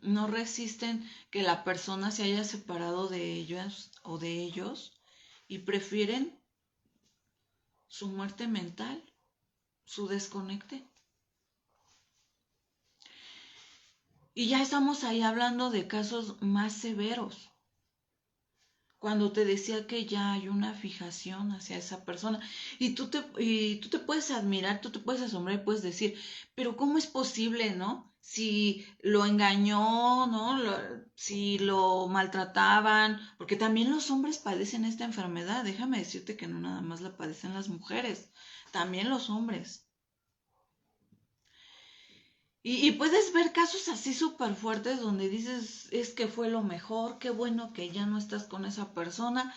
no resisten que la persona se haya separado de ellos o de ellos y prefieren su muerte mental, su desconecte. Y ya estamos ahí hablando de casos más severos. Cuando te decía que ya hay una fijación hacia esa persona y tú te puedes admirar, tú te puedes asombrar y puedes decir, pero ¿cómo es posible, no? Si lo engañó, ¿no? Si lo maltrataban, porque también los hombres padecen esta enfermedad. Déjame decirte que no nada más la padecen las mujeres, también los hombres. Y puedes ver casos así súper fuertes donde dices, es que fue lo mejor, qué bueno que ya no estás con esa persona,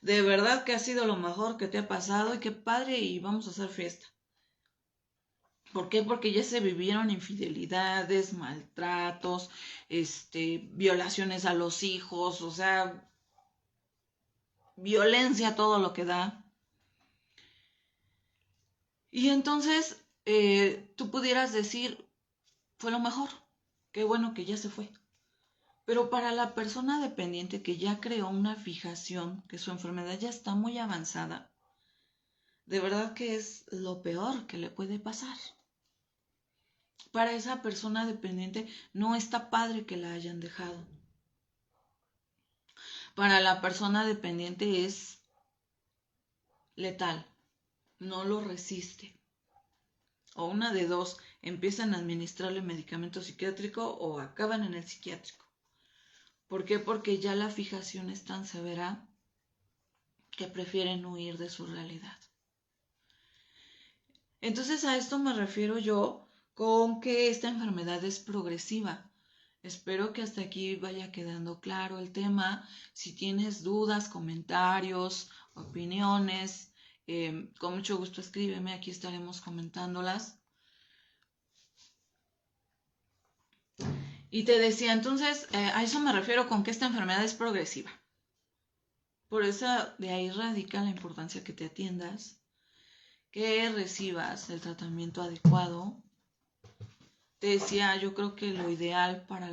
de verdad que ha sido lo mejor que te ha pasado y qué padre y vamos a hacer fiesta. ¿Por qué? Porque ya se vivieron infidelidades, maltratos, violaciones a los hijos, o sea, violencia, todo lo que da. Y entonces tú pudieras decir, fue lo mejor, qué bueno que ya se fue. Pero para la persona dependiente que ya creó una fijación, que su enfermedad ya está muy avanzada, de verdad que es lo peor que le puede pasar. Para esa persona dependiente no está padre que la hayan dejado. Para la persona dependiente es letal, no lo resiste. O una de dos, empiezan a administrarle medicamento psiquiátrico o acaban en el psiquiátrico. ¿Por qué? Porque ya la fijación es tan severa que prefieren huir de su realidad. Entonces a esto me refiero yo con que esta enfermedad es progresiva. Espero que hasta aquí vaya quedando claro el tema. Si tienes dudas, comentarios, opiniones, con mucho gusto escríbeme, aquí estaremos comentándolas. Y te decía, entonces, a eso me refiero con que esta enfermedad es progresiva. Por eso de ahí radica la importancia que te atiendas, que recibas el tratamiento adecuado. Te decía, yo creo que lo ideal para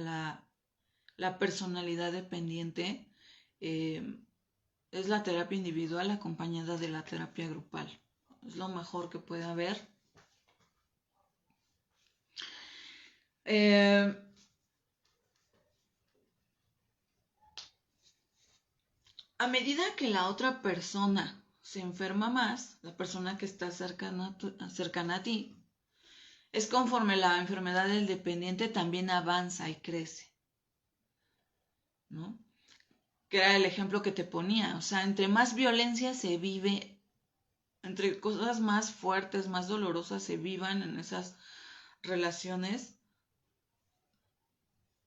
la personalidad dependiente es la terapia individual acompañada de la terapia grupal. Es lo mejor que puede haber. A medida que la otra persona se enferma más, la persona que está cercana a ti, es conforme la enfermedad del dependiente también avanza y crece, ¿no? Que era el ejemplo que te ponía. O sea, entre más violencia se vive, entre cosas más fuertes, más dolorosas se vivan en esas relaciones,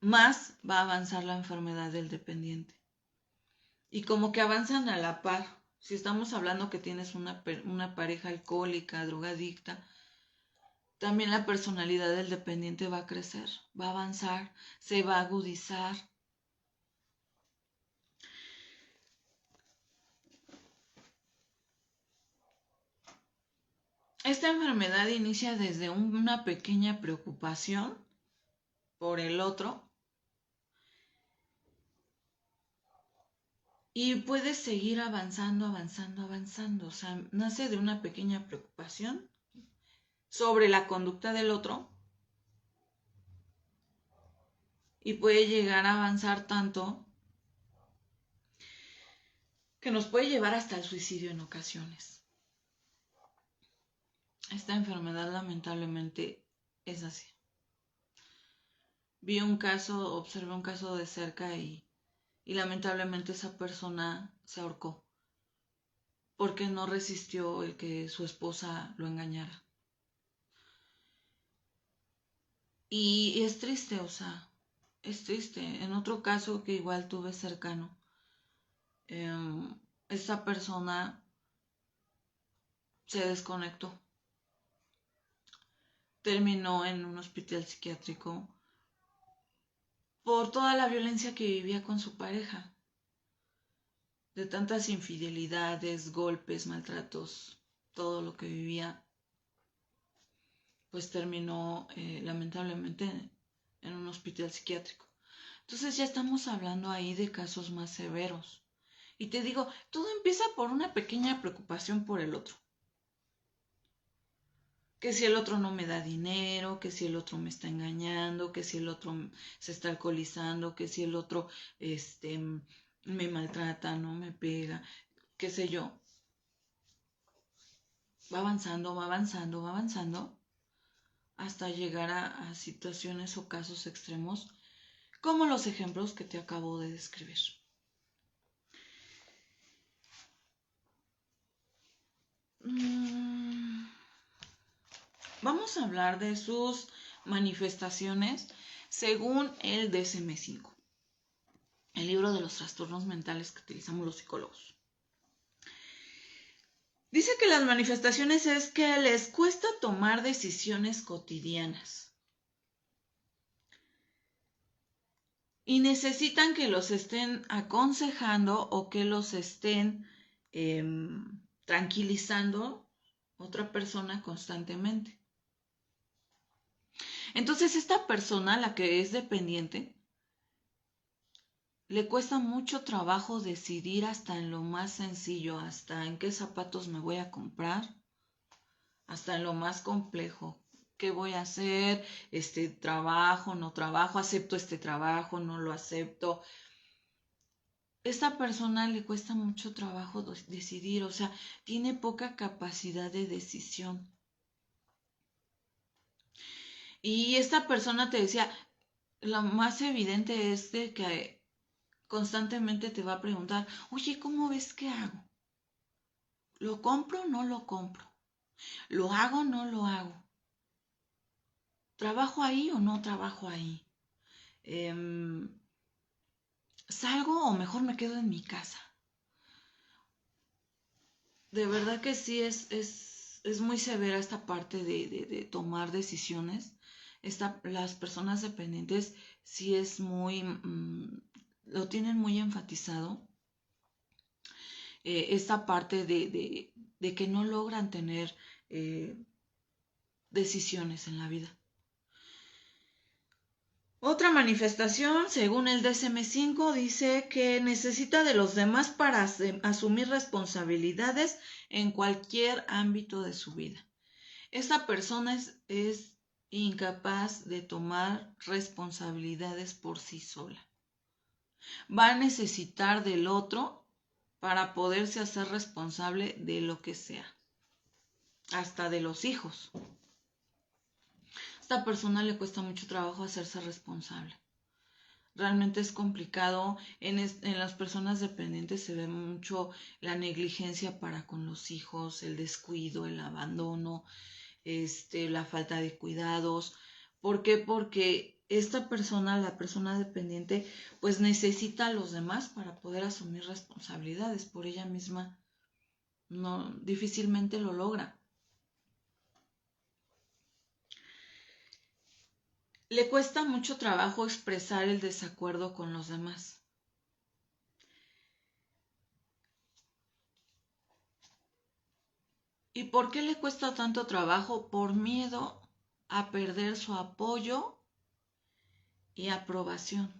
más va a avanzar la enfermedad del dependiente. Y como que avanzan a la par. Si estamos hablando que tienes una pareja alcohólica, drogadicta, también la personalidad del dependiente va a crecer, va a avanzar, se va a agudizar. Esta enfermedad inicia desde una pequeña preocupación por el otro y puede seguir avanzando, avanzando, avanzando. O sea, nace de una pequeña preocupación sobre la conducta del otro y puede llegar a avanzar tanto que nos puede llevar hasta el suicidio en ocasiones. Esta enfermedad lamentablemente es así. Observé un caso de cerca y lamentablemente esa persona se ahorcó porque no resistió el que su esposa lo engañara. Y es triste, o sea, es triste. En otro caso que igual tuve cercano, esta persona se desconectó. Terminó en un hospital psiquiátrico por toda la violencia que vivía con su pareja. De tantas infidelidades, golpes, maltratos, todo lo que vivía, pues terminó lamentablemente en un hospital psiquiátrico. Entonces ya estamos hablando ahí de casos más severos. Y te digo, todo empieza por una pequeña preocupación por el otro. Que si el otro no me da dinero, que si el otro me está engañando, que si el otro se está alcoholizando, que si el otro me maltrata, no me pega, qué sé yo. Va avanzando, va avanzando, va avanzando hasta llegar a situaciones o casos extremos como los ejemplos que te acabo de describir. Vamos a hablar de sus manifestaciones según el DSM-5, el libro de los trastornos mentales que utilizamos los psicólogos. Dice que las manifestaciones es que les cuesta tomar decisiones cotidianas y necesitan que los estén aconsejando o que los estén tranquilizando otra persona constantemente. Entonces esta persona, la que es dependiente, le cuesta mucho trabajo decidir hasta en lo más sencillo, hasta en qué zapatos me voy a comprar, hasta en lo más complejo. ¿Qué voy a hacer? Trabajo, no trabajo, acepto este trabajo, no lo acepto. Esta persona le cuesta mucho trabajo decidir, o sea, tiene poca capacidad de decisión. Y esta persona te decía, lo más evidente es de que constantemente te va a preguntar, oye, ¿cómo ves que hago? ¿Lo compro o no lo compro? ¿Lo hago o no lo hago? ¿Trabajo ahí o no trabajo ahí? ¿Salgo o mejor me quedo en mi casa? De verdad que sí es muy severa esta parte de tomar decisiones. Las personas dependientes sí es muy, lo tienen muy enfatizado. Esta parte de que no logran tener decisiones en la vida. Otra manifestación, según el DSM-5, dice que necesita de los demás para asumir responsabilidades en cualquier ámbito de su vida. Esta persona es incapaz de tomar responsabilidades por sí sola. Va a necesitar del otro para poderse hacer responsable de lo que sea, hasta de los hijos. A esta persona le cuesta mucho trabajo hacerse responsable. Realmente es complicado. En las personas dependientes se ve mucho la negligencia para con los hijos, el descuido, el abandono, la falta de cuidados. ¿Por qué? Porque esta persona, la persona dependiente, pues necesita a los demás para poder asumir responsabilidades. Por ella misma no, difícilmente lo logra. Le cuesta mucho trabajo expresar el desacuerdo con los demás. ¿Y por qué le cuesta tanto trabajo? Por miedo a perder su apoyo y aprobación.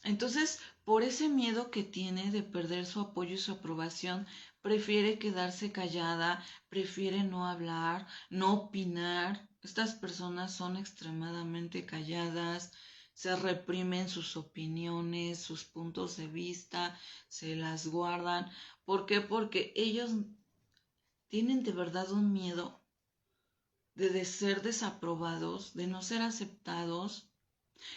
Entonces, por ese miedo que tiene de perder su apoyo y su aprobación, prefiere quedarse callada, prefiere no hablar, no opinar. Estas personas son extremadamente calladas, se reprimen sus opiniones, sus puntos de vista, se las guardan. ¿Por qué? Porque ellos tienen de verdad un miedo de ser desaprobados, de no ser aceptados,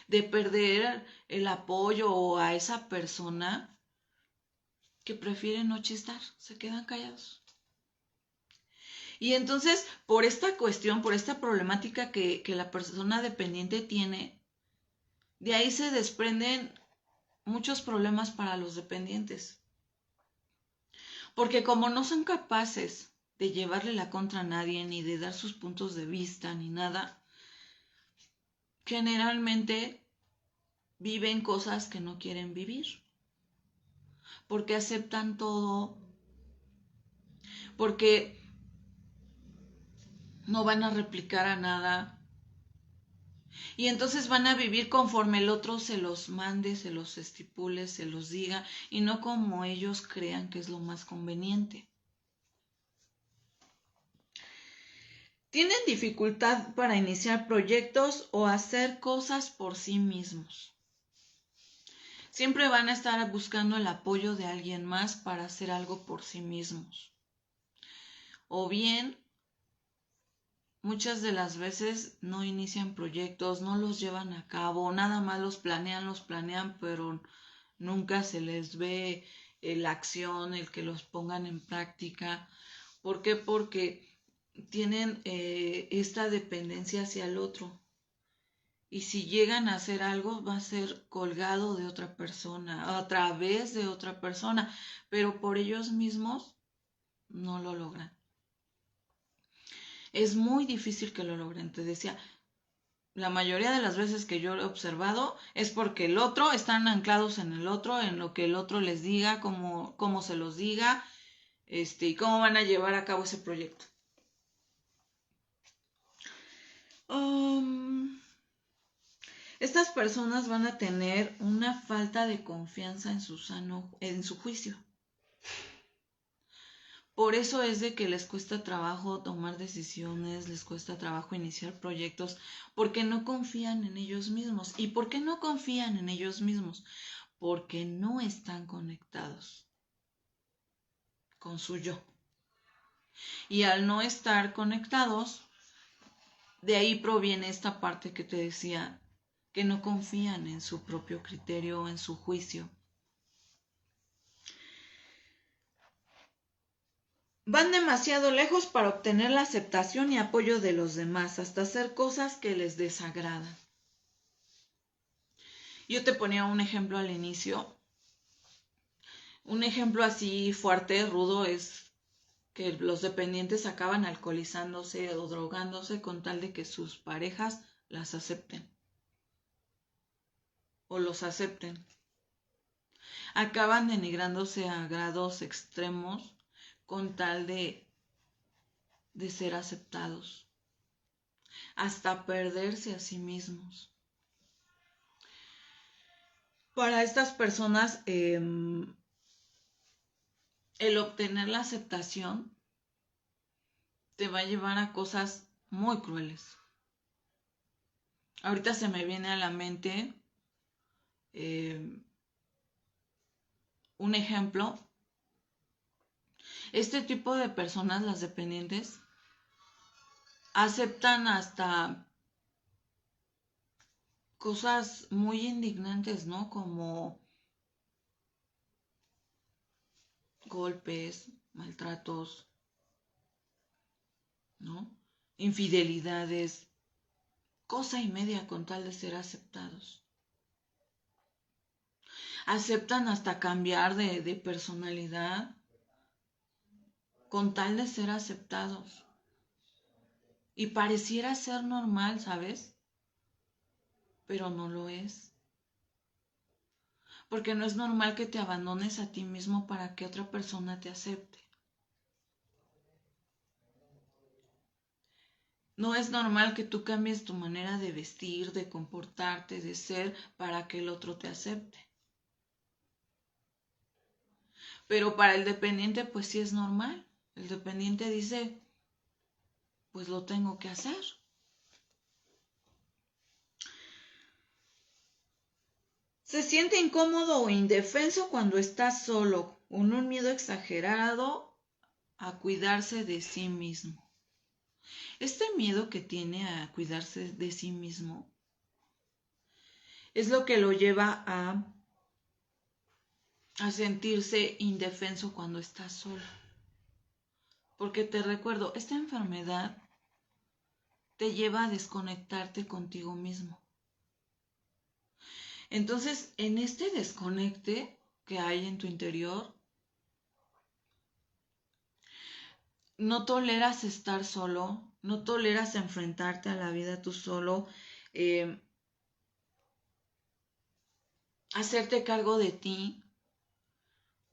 de perder el apoyo a esa persona, que prefieren no chistar, se quedan callados. Y entonces, por esta cuestión, por esta problemática que la persona dependiente tiene, de ahí se desprenden muchos problemas para los dependientes. Porque como no son capaces de llevarle la contra a nadie, ni de dar sus puntos de vista, ni nada, generalmente viven cosas que no quieren vivir. Porque aceptan todo, porque no van a replicar a nada. Y entonces van a vivir conforme el otro se los mande, se los estipule, se los diga, y no como ellos crean que es lo más conveniente. Tienen dificultad para iniciar proyectos o hacer cosas por sí mismos. Siempre van a estar buscando el apoyo de alguien más para hacer algo por sí mismos. O bien, muchas de las veces no inician proyectos, no los llevan a cabo, nada más los planean, pero nunca se les ve la acción, el que los pongan en práctica. ¿Por qué? Porque tienen esta dependencia hacia el otro. Y si llegan a hacer algo, va a ser colgado de otra persona, a través de otra persona, pero por ellos mismos no lo logran. Es muy difícil que lo logren. Te decía, la mayoría de las veces que yo he observado es porque el otro, están anclados en el otro, en lo que el otro les diga, cómo se los diga, y cómo van a llevar a cabo ese proyecto. Estas personas van a tener una falta de confianza en su juicio. Por eso es de que les cuesta trabajo tomar decisiones, les cuesta trabajo iniciar proyectos, porque no confían en ellos mismos. ¿Y por qué no confían en ellos mismos? Porque no están conectados con su yo. Y al no estar conectados, de ahí proviene esta parte que te decía, que no confían en su propio criterio, en su juicio. Van demasiado lejos para obtener la aceptación y apoyo de los demás, hasta hacer cosas que les desagradan. Yo te ponía un ejemplo al inicio. Un ejemplo así fuerte, rudo, es que los dependientes acaban alcoholizándose o drogándose con tal de que sus parejas las acepten o los acepten. Acaban denigrándose a grados extremos con tal de ser aceptados, hasta perderse a sí mismos. Para estas personas, el obtener la aceptación te va a llevar a cosas muy crueles. Ahorita se me viene a la mente un ejemplo. Este tipo de personas, las dependientes, aceptan hasta cosas muy indignantes, ¿no? Como golpes, maltratos, ¿no? Infidelidades, cosa y media con tal de ser aceptados. Aceptan hasta cambiar de personalidad con tal de ser aceptados. Y pareciera ser normal, ¿sabes? Pero no lo es. Porque no es normal que te abandones a ti mismo para que otra persona te acepte. No es normal que tú cambies tu manera de vestir, de comportarte, de ser, para que el otro te acepte. Pero para el dependiente, pues sí es normal. El dependiente dice, pues lo tengo que hacer. Se siente incómodo o indefenso cuando está solo, con un miedo exagerado a cuidarse de sí mismo. Este miedo que tiene a cuidarse de sí mismo es lo que lo lleva a sentirse indefenso cuando está solo. Porque te recuerdo, esta enfermedad te lleva a desconectarte contigo mismo. Entonces, en este desconecte que hay en tu interior, no toleras estar solo, no toleras enfrentarte a la vida tú solo, eh, hacerte cargo de ti,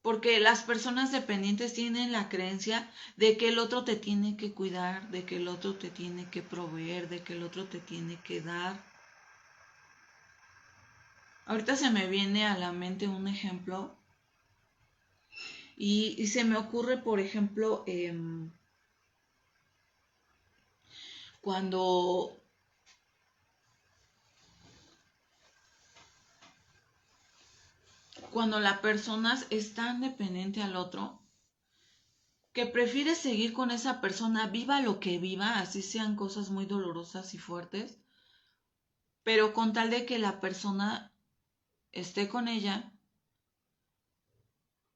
porque las personas dependientes tienen la creencia de que el otro te tiene que cuidar, de que el otro te tiene que proveer, de que el otro te tiene que dar. Ahorita se me viene a la mente un ejemplo y se me ocurre, por ejemplo, cuando la persona es tan dependiente al otro que prefiere seguir con esa persona, viva lo que viva, así sean cosas muy dolorosas y fuertes, pero con tal de que la persona esté con ella,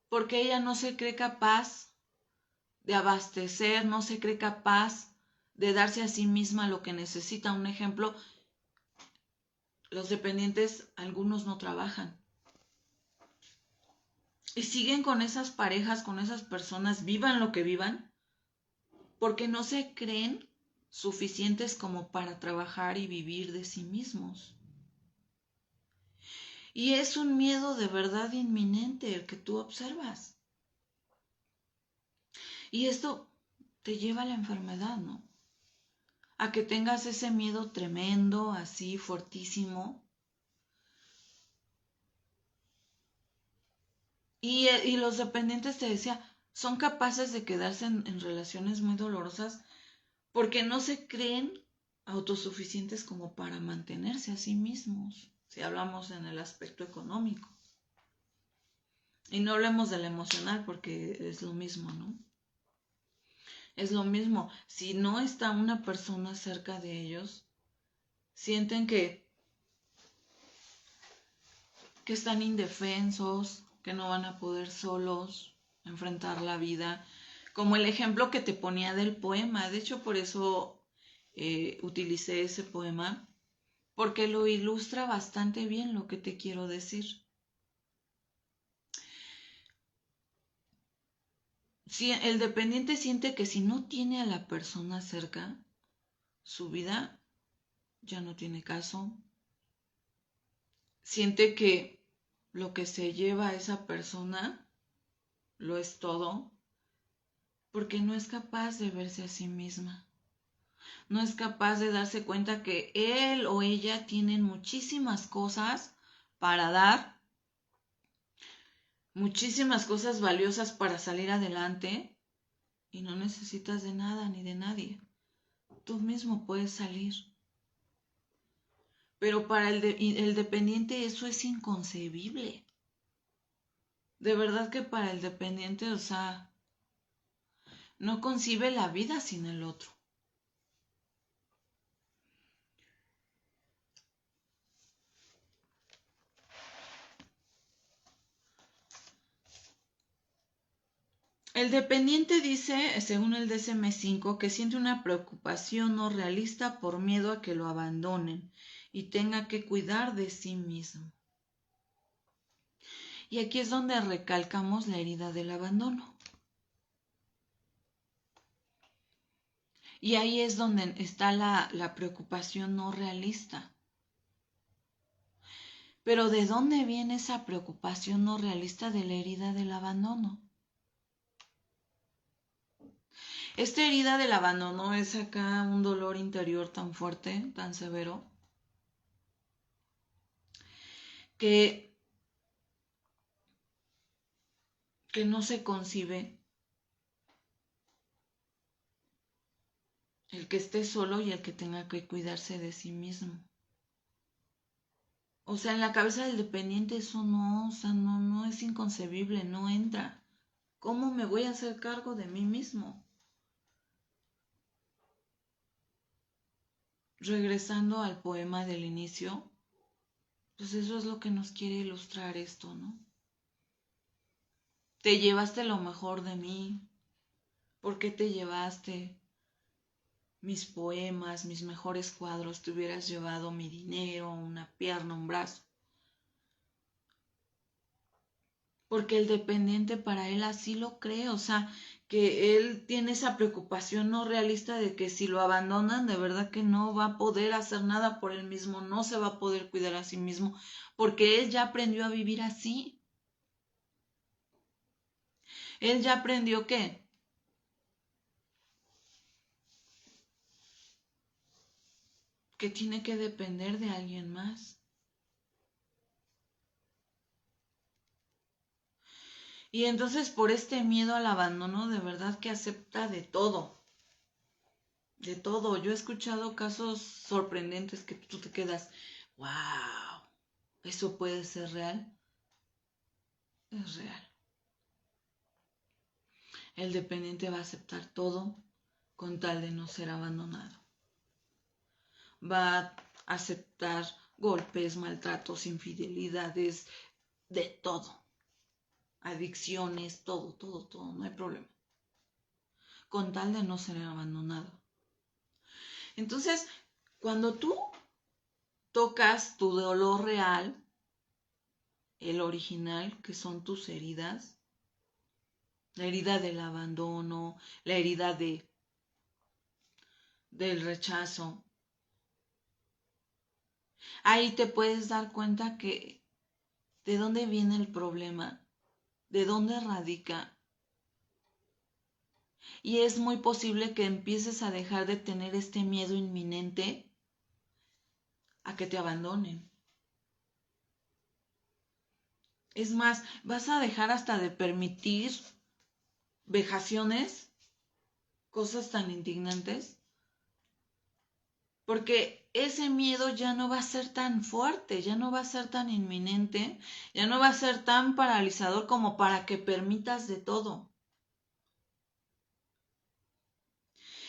porque ella no se cree capaz de abastecer, no se cree capaz de darse a sí misma lo que necesita. Un ejemplo, los dependientes, algunos no trabajan. Y siguen con esas parejas, con esas personas, vivan lo que vivan, porque no se creen suficientes como para trabajar y vivir de sí mismos. Y es un miedo de verdad inminente el que tú observas. Y esto te lleva a la enfermedad, ¿no? A que tengas ese miedo tremendo, así, fuertísimo. Y los dependientes, te decía, son capaces de quedarse en relaciones muy dolorosas porque no se creen autosuficientes como para mantenerse a sí mismos, si hablamos en el aspecto económico. Y no hablemos del emocional porque es lo mismo, ¿no? Es lo mismo. Si no está una persona cerca de ellos, sienten que están indefensos, que no van a poder solos enfrentar la vida. Como el ejemplo que te ponía del poema. De hecho, por eso utilicé ese poema, porque lo ilustra bastante bien lo que te quiero decir. Si el dependiente siente que si no tiene a la persona cerca, su vida ya no tiene caso. Siente que lo que se lleva a esa persona lo es todo, porque no es capaz de verse a sí misma. No es capaz de darse cuenta que él o ella tienen muchísimas cosas para dar, muchísimas cosas valiosas para salir adelante y no necesitas de nada ni de nadie. Tú mismo puedes salir. Pero para el dependiente eso es inconcebible. De verdad que para el dependiente, o sea, no concibe la vida sin el otro. El dependiente dice, según el DSM-5, que siente una preocupación no realista por miedo a que lo abandonen y tenga que cuidar de sí mismo. Y aquí es donde recalcamos la herida del abandono. Y ahí es donde está la preocupación no realista. Pero ¿de dónde viene esa preocupación no realista de la herida del abandono? Esta herida del abandono es acá un dolor interior tan fuerte, tan severo, que no se concibe el que esté solo y el que tenga que cuidarse de sí mismo. O sea, en la cabeza del dependiente eso no, o sea, no es inconcebible, no entra. ¿Cómo me voy a hacer cargo de mí mismo? Regresando al poema del inicio, pues eso es lo que nos quiere ilustrar esto, ¿no? Te llevaste lo mejor de mí. ¿Por qué te llevaste mis poemas, mis mejores cuadros? Te hubieras llevado mi dinero, una pierna, un brazo. Porque el dependiente para él así lo cree, o sea, que él tiene esa preocupación no realista de que si lo abandonan, de verdad que no va a poder hacer nada por él mismo, no se va a poder cuidar a sí mismo, porque él ya aprendió a vivir así. Él ya aprendió que tiene que depender de alguien más. Y entonces por este miedo al abandono, de verdad que acepta de todo. De todo. Yo he escuchado casos sorprendentes que tú te quedas, wow, ¿eso puede ser real? Es real. El dependiente va a aceptar todo con tal de no ser abandonado. Va a aceptar golpes, maltratos, infidelidades, de todo. Adicciones, todo, no hay problema. Con tal de no ser abandonado. Entonces, cuando tú tocas tu dolor real, el original, que son tus heridas, la herida del abandono, la herida del rechazo, ahí te puedes dar cuenta que de dónde viene el problema, de dónde radica. Y es muy posible que empieces a dejar de tener este miedo inminente a que te abandonen. Es más, vas a dejar hasta de permitir vejaciones, cosas tan indignantes, porque ese miedo ya no va a ser tan fuerte, ya no va a ser tan inminente, ya no va a ser tan paralizador como para que permitas de todo.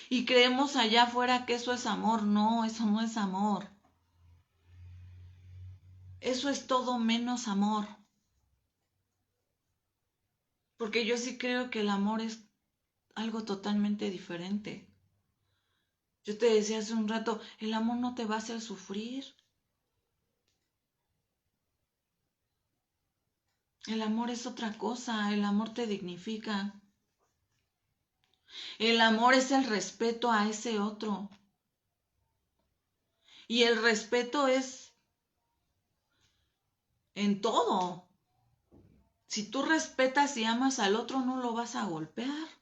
Y creemos allá afuera que eso es amor. No, eso no es amor. Eso es todo menos amor. Porque yo sí creo que el amor es algo totalmente diferente. Yo te decía hace un rato, el amor no te va a hacer sufrir. El amor es otra cosa, el amor te dignifica. El amor es el respeto a ese otro. Y el respeto es en todo. Si tú respetas y amas al otro, no lo vas a golpear.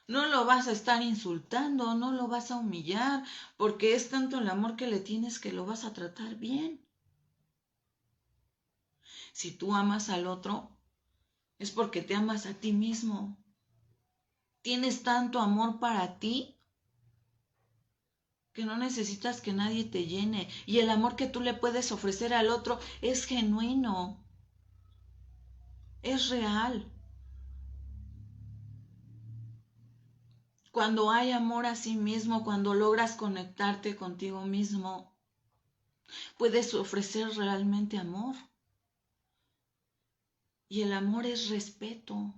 No lo vas a estar insultando, no lo vas a humillar, porque es tanto el amor que le tienes que lo vas a tratar bien. Si tú amas al otro, es porque te amas a ti mismo. Tienes tanto amor para ti que no necesitas que nadie te llene. Y el amor que tú le puedes ofrecer al otro es genuino, es real. Cuando hay amor a sí mismo, cuando logras conectarte contigo mismo, puedes ofrecer realmente amor. Y el amor es respeto.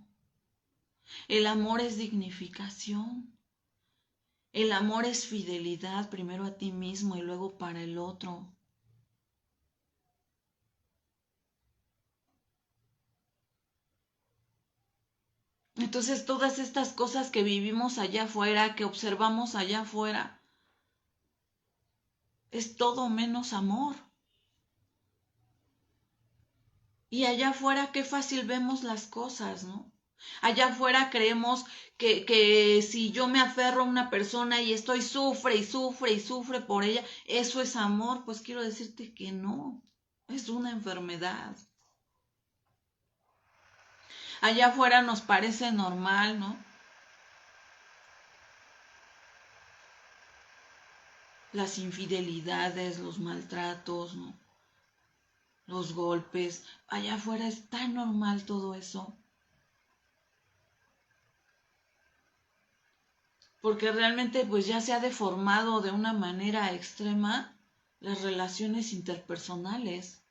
El amor es dignificación. El amor es fidelidad, primero a ti mismo y luego para el otro. Entonces todas estas cosas que vivimos allá afuera, que observamos allá afuera, es todo menos amor. Y allá afuera qué fácil vemos las cosas, ¿no? Allá afuera creemos que si yo me aferro a una persona y estoy sufre y sufre y sufre por ella, eso es amor. Pues quiero decirte que no, es una enfermedad. Allá afuera nos parece normal, ¿no? Las infidelidades, los maltratos, ¿no? Los golpes. Allá afuera es tan normal todo eso. Porque realmente pues ya se ha deformado de una manera extrema las relaciones interpersonales.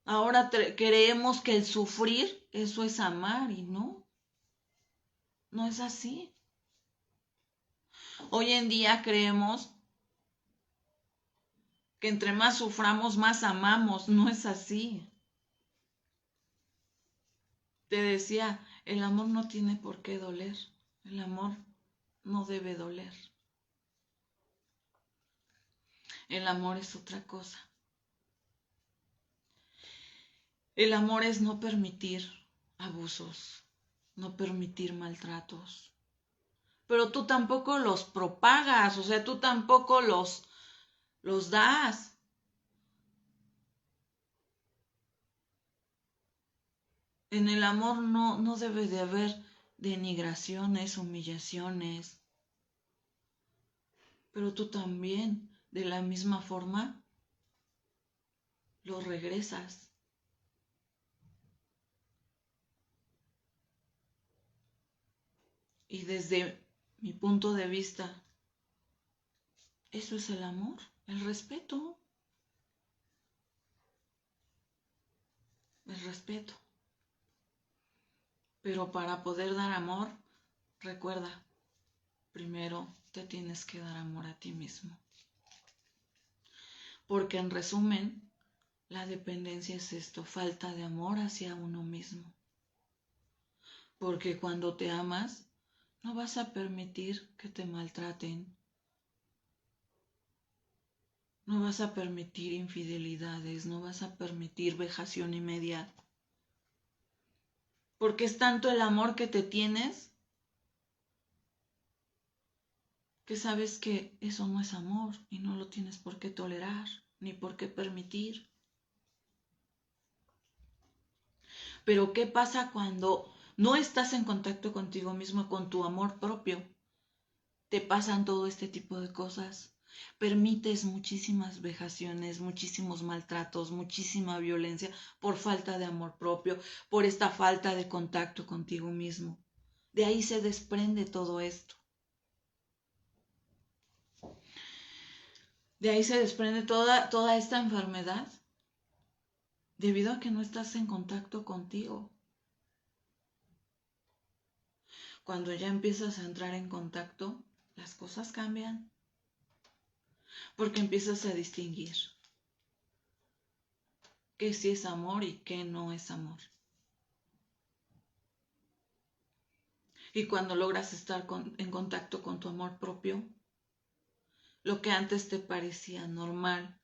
Ahora creemos que el sufrir, eso es amar y no, no es así. Hoy en día creemos que entre más suframos, más amamos, no es así. Te decía, el amor no tiene por qué doler, el amor no debe doler. El amor es otra cosa. El amor es no permitir abusos, no permitir maltratos. Pero tú tampoco los propagas, o sea, tú tampoco los das. En el amor no debe de haber denigraciones, humillaciones. Pero tú también, de la misma forma, lo regresas. Y desde mi punto de vista, eso es el amor, el respeto. El respeto. Pero para poder dar amor, recuerda, primero te tienes que dar amor a ti mismo. Porque en resumen, la dependencia es esto, falta de amor hacia uno mismo. Porque cuando te amas, no vas a permitir que te maltraten. No vas a permitir infidelidades, no vas a permitir vejación y media. Porque es tanto el amor que te tienes que sabes que eso no es amor y no lo tienes por qué tolerar ni por qué permitir. Pero ¿qué pasa cuando no estás en contacto contigo mismo, con tu amor propio? Te pasan todo este tipo de cosas. Permites muchísimas vejaciones, muchísimos maltratos, muchísima violencia por falta de amor propio, por esta falta de contacto contigo mismo. De ahí se desprende todo esto. De ahí se desprende toda esta enfermedad, debido a que no estás en contacto contigo. Cuando ya empiezas a entrar en contacto, las cosas cambian. Porque empiezas a distinguir qué sí es amor y qué no es amor. Y cuando logras estar en contacto con tu amor propio, lo que antes te parecía normal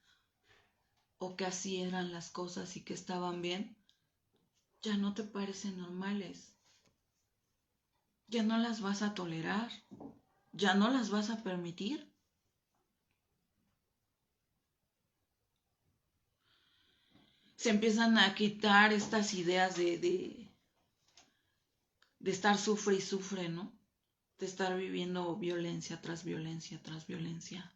o que así eran las cosas y que estaban bien, ya no te parecen normales. Ya no las vas a tolerar, ya no las vas a permitir. Se empiezan a quitar estas ideas de estar sufre y sufre, ¿no? De estar viviendo violencia tras violencia tras violencia.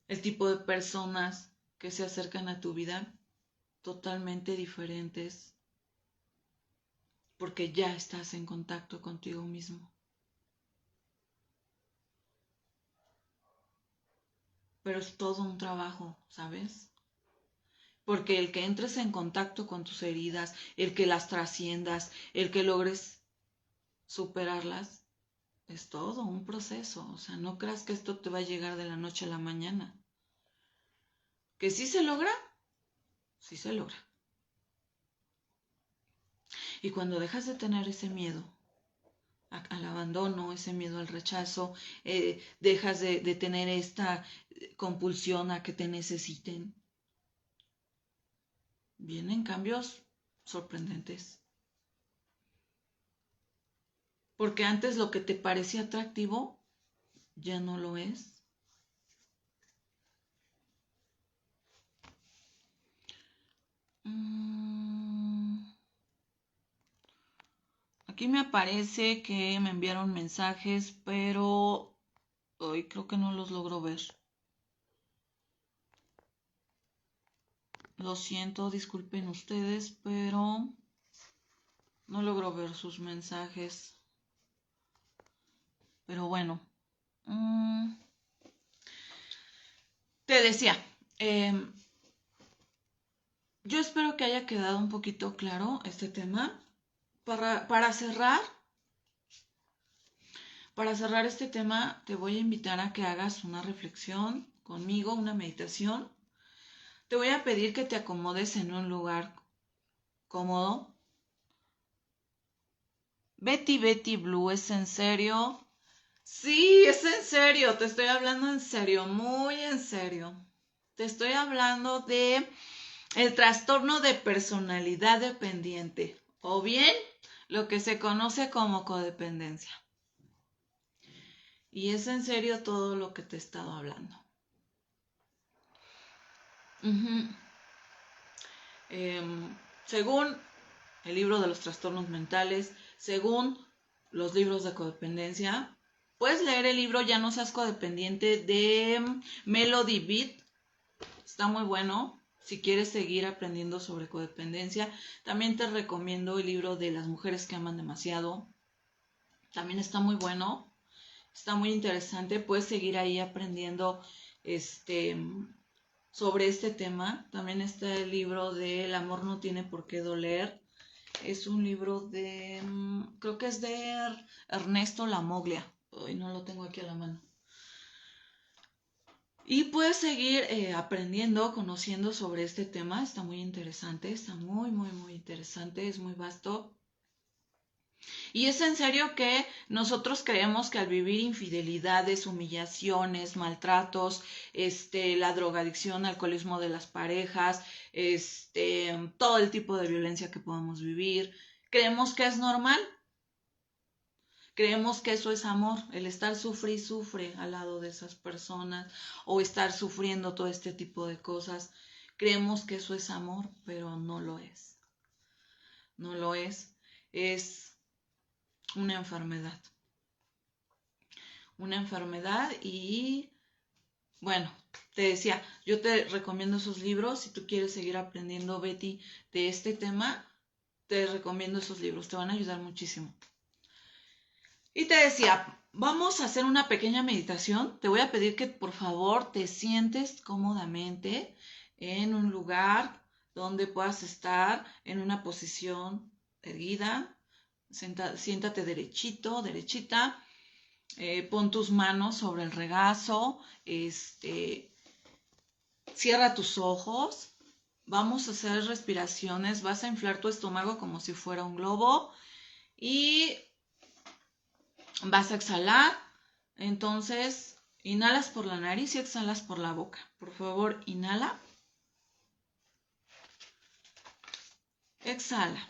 El tipo de personas que se acercan a tu vida totalmente diferentes porque ya estás en contacto contigo mismo. Pero es todo un trabajo, ¿sabes? Porque el que entres en contacto con tus heridas, el que las trasciendas, el que logres superarlas, es todo un proceso. O sea, no creas que esto te va a llegar de la noche a la mañana. ¿Que sí se logra? Sí se logra. Y cuando dejas de tener ese miedo al abandono, ese miedo al rechazo, dejas de tener esta compulsión a que te necesiten, vienen cambios sorprendentes. Porque antes lo que te parecía atractivo ya no lo es. Aquí me aparece que me enviaron mensajes, pero hoy creo que no los logro ver. Lo siento, disculpen ustedes, pero no logro ver sus mensajes. Pero bueno. Te decía, yo espero que haya quedado un poquito claro este tema. Para cerrar este tema, te voy a invitar a que hagas una reflexión conmigo, una meditación. Te voy a pedir que te acomodes en un lugar cómodo. Betty Blue, ¿es en serio? Sí, es en serio, te estoy hablando en serio, muy en serio. Te estoy hablando de el trastorno de personalidad dependiente, o bien lo que se conoce como codependencia. Y es en serio todo lo que te he estado hablando. Según el libro de los trastornos mentales, según los libros de codependencia, puedes leer el libro Ya no seas codependiente de Melody Beat. Está muy bueno. Si quieres seguir aprendiendo sobre codependencia, también te recomiendo el libro de Las mujeres que aman demasiado. También está muy bueno. Está muy interesante. Puedes seguir ahí aprendiendo sobre este tema. También está el libro de El amor no tiene por qué doler. Es un libro de, creo que es de Ernesto Lamoglia. Hoy no lo tengo aquí a la mano. Y puedes seguir aprendiendo, conociendo sobre este tema. Está muy interesante, está muy, muy, muy interesante, es muy vasto. Y es en serio que nosotros creemos que al vivir infidelidades, humillaciones, maltratos, la drogadicción, alcoholismo de las parejas, todo el tipo de violencia que podemos vivir, creemos que es normal. Creemos que eso es amor, el estar sufre y sufre al lado de esas personas o estar sufriendo todo este tipo de cosas. Creemos que eso es amor, pero no lo es. No lo es. Es una enfermedad. Una enfermedad y, bueno, te decía, yo te recomiendo esos libros. Si tú quieres seguir aprendiendo, Betty, de este tema, te recomiendo esos libros. Te van a ayudar muchísimo. Y te decía, vamos a hacer una pequeña meditación. Te voy a pedir que por favor te sientes cómodamente en un lugar donde puedas estar en una posición erguida. Siéntate derechito, derechita. Pon tus manos sobre el regazo. Cierra tus ojos. Vamos a hacer respiraciones. Vas a inflar tu estómago como si fuera un globo. Y vas a exhalar, entonces inhalas por la nariz y exhalas por la boca. Por favor, inhala. Exhala.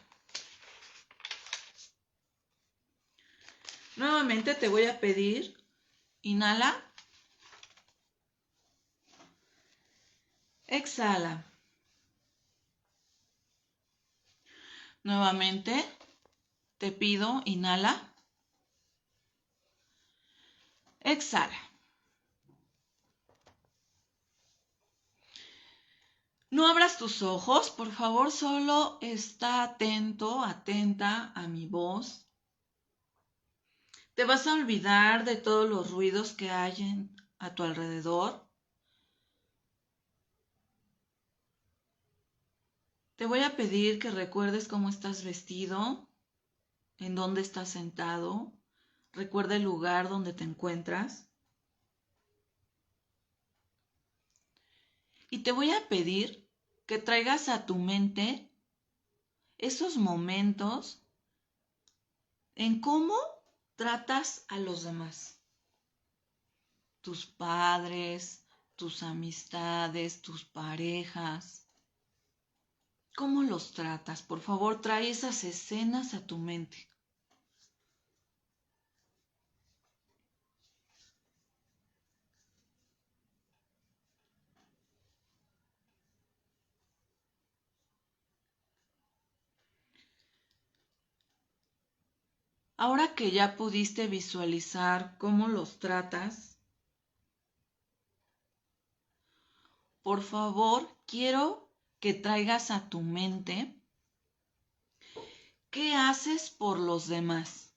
Nuevamente te voy a pedir, inhala. Exhala. Nuevamente te pido, inhala. Exhala. No abras tus ojos, por favor, solo está atento, atenta a mi voz. Te vas a olvidar de todos los ruidos que hay a tu alrededor. Te voy a pedir que recuerdes cómo estás vestido, en dónde estás sentado. Recuerda el lugar donde te encuentras. Y te voy a pedir que traigas a tu mente esos momentos en cómo tratas a los demás. Tus padres, tus amistades, tus parejas. ¿Cómo los tratas? Por favor, trae esas escenas a tu mente. Ahora que ya pudiste visualizar cómo los tratas, por favor, quiero que traigas a tu mente qué haces por los demás.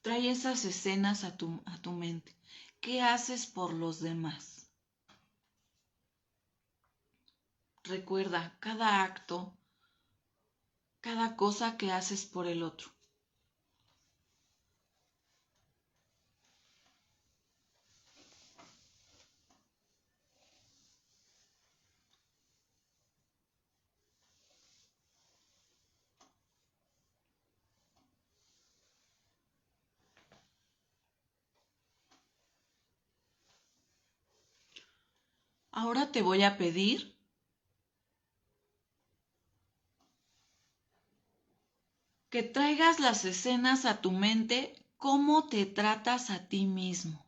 Trae esas escenas a tu mente. ¿Qué haces por los demás? Recuerda cada acto, cada cosa que haces por el otro. Ahora te voy a pedir que traigas las escenas a tu mente, cómo te tratas a ti mismo.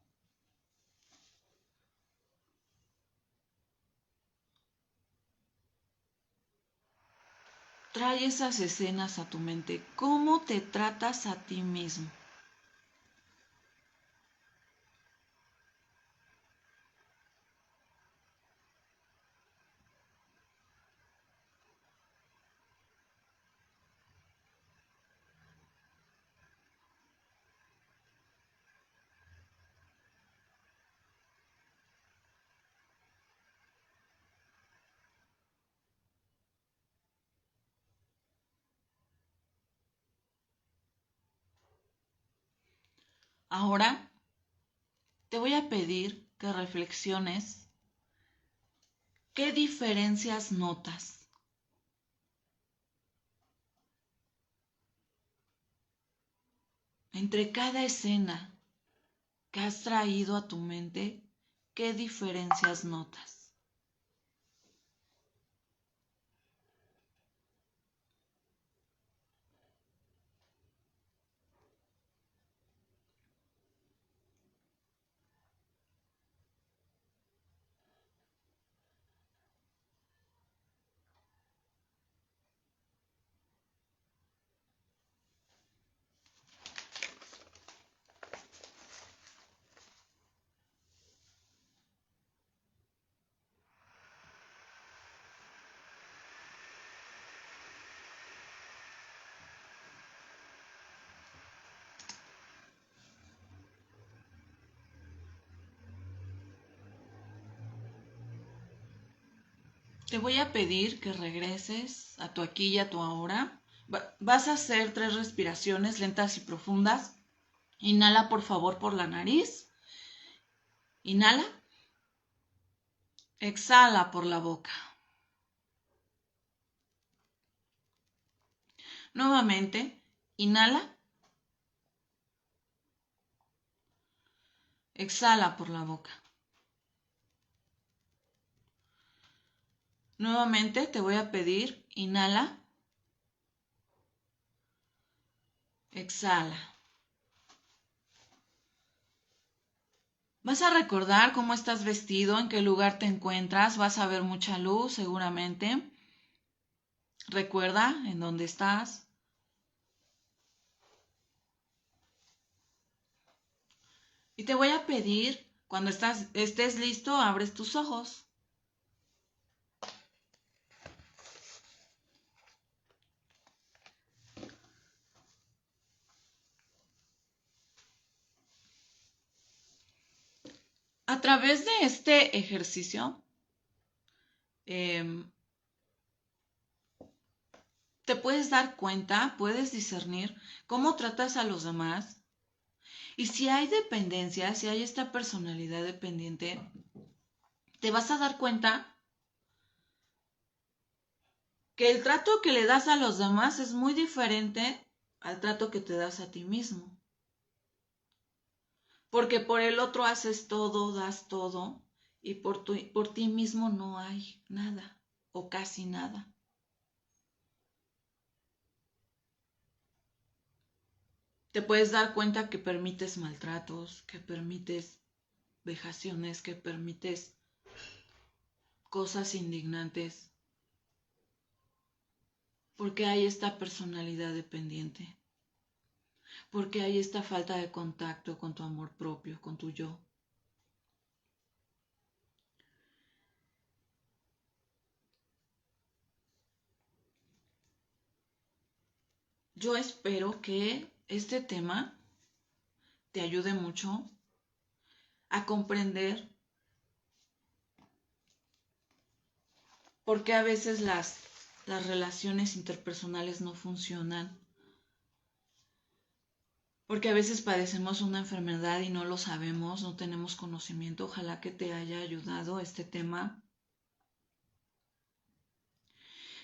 Trae esas escenas a tu mente, cómo te tratas a ti mismo. Ahora te voy a pedir que reflexiones qué diferencias notas entre cada escena que has traído a tu mente, qué diferencias notas. Te voy a pedir que regreses a tu aquí y a tu ahora. Vas a hacer 3 respiraciones lentas y profundas. Inhala por favor por la nariz. Inhala. Exhala por la boca. Nuevamente, inhala. Exhala por la boca. Nuevamente te voy a pedir, inhala. Exhala. Vas a recordar cómo estás vestido, en qué lugar te encuentras. Vas a ver mucha luz seguramente. Recuerda en dónde estás. Y te voy a pedir, cuando estés listo, abres tus ojos. A través de este ejercicio, te puedes dar cuenta, puedes discernir cómo tratas a los demás. Y si hay dependencia, si hay esta personalidad dependiente, te vas a dar cuenta que el trato que le das a los demás es muy diferente al trato que te das a ti mismo. Porque por el otro haces todo, das todo, y por ti mismo no hay nada o casi nada. Te puedes dar cuenta que permites maltratos, que permites vejaciones, que permites cosas indignantes, porque hay esta personalidad dependiente, porque hay esta falta de contacto con tu amor propio, con tu yo. Yo espero que este tema te ayude mucho a comprender por qué a veces las relaciones interpersonales no funcionan, porque a veces padecemos una enfermedad y no lo sabemos, no tenemos conocimiento. Ojalá que te haya ayudado este tema.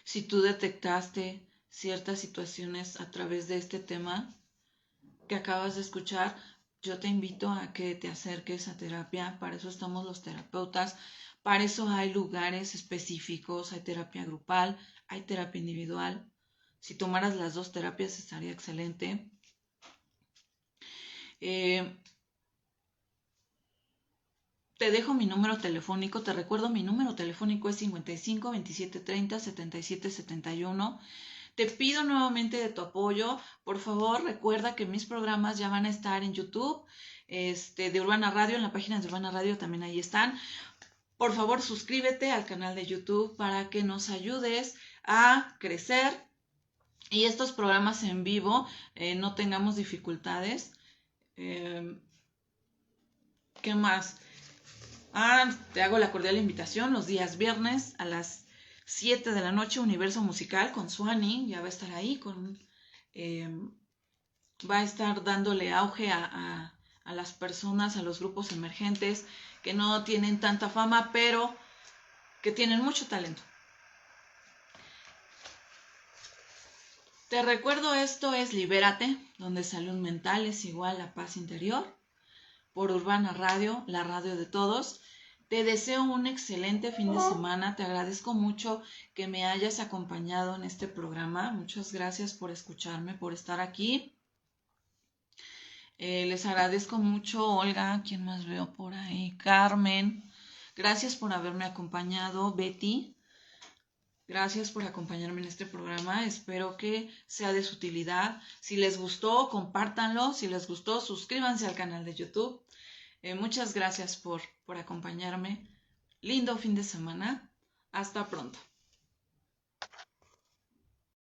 Si tú detectaste ciertas situaciones a través de este tema que acabas de escuchar, yo te invito a que te acerques a terapia. Para eso estamos los terapeutas, para eso hay lugares específicos, hay terapia grupal, hay terapia individual. Si tomaras las dos terapias estaría excelente. Te dejo mi número telefónico, te recuerdo, mi número telefónico es 55 27 30 77 71. Te pido nuevamente de tu apoyo. Por favor, recuerda que mis programas ya van a estar en YouTube, de Urbana Radio, en la página de Urbana Radio también ahí están. Por favor, suscríbete al canal de YouTube para que nos ayudes a crecer y estos programas en vivo no tengamos dificultades. ¿Qué más? Te hago la cordial invitación los días viernes a las 7 de la noche, Universo Musical con Suani, ya va a estar ahí, va a estar dándole auge a las personas, a los grupos emergentes que no tienen tanta fama, pero que tienen mucho talento. Te recuerdo, esto es Libérate, donde salud mental es igual a paz interior, por Urbana Radio, la radio de todos. Te deseo un excelente fin de semana. Te agradezco mucho que me hayas acompañado en este programa. Muchas gracias por escucharme, por estar aquí. Les agradezco mucho, Olga, ¿quién más veo por ahí? Carmen, gracias por haberme acompañado. Betty, gracias por acompañarme en este programa. Espero que sea de su utilidad. Si les gustó, compártanlo. Si les gustó, suscríbanse al canal de YouTube. Muchas gracias por acompañarme. Lindo fin de semana. Hasta pronto.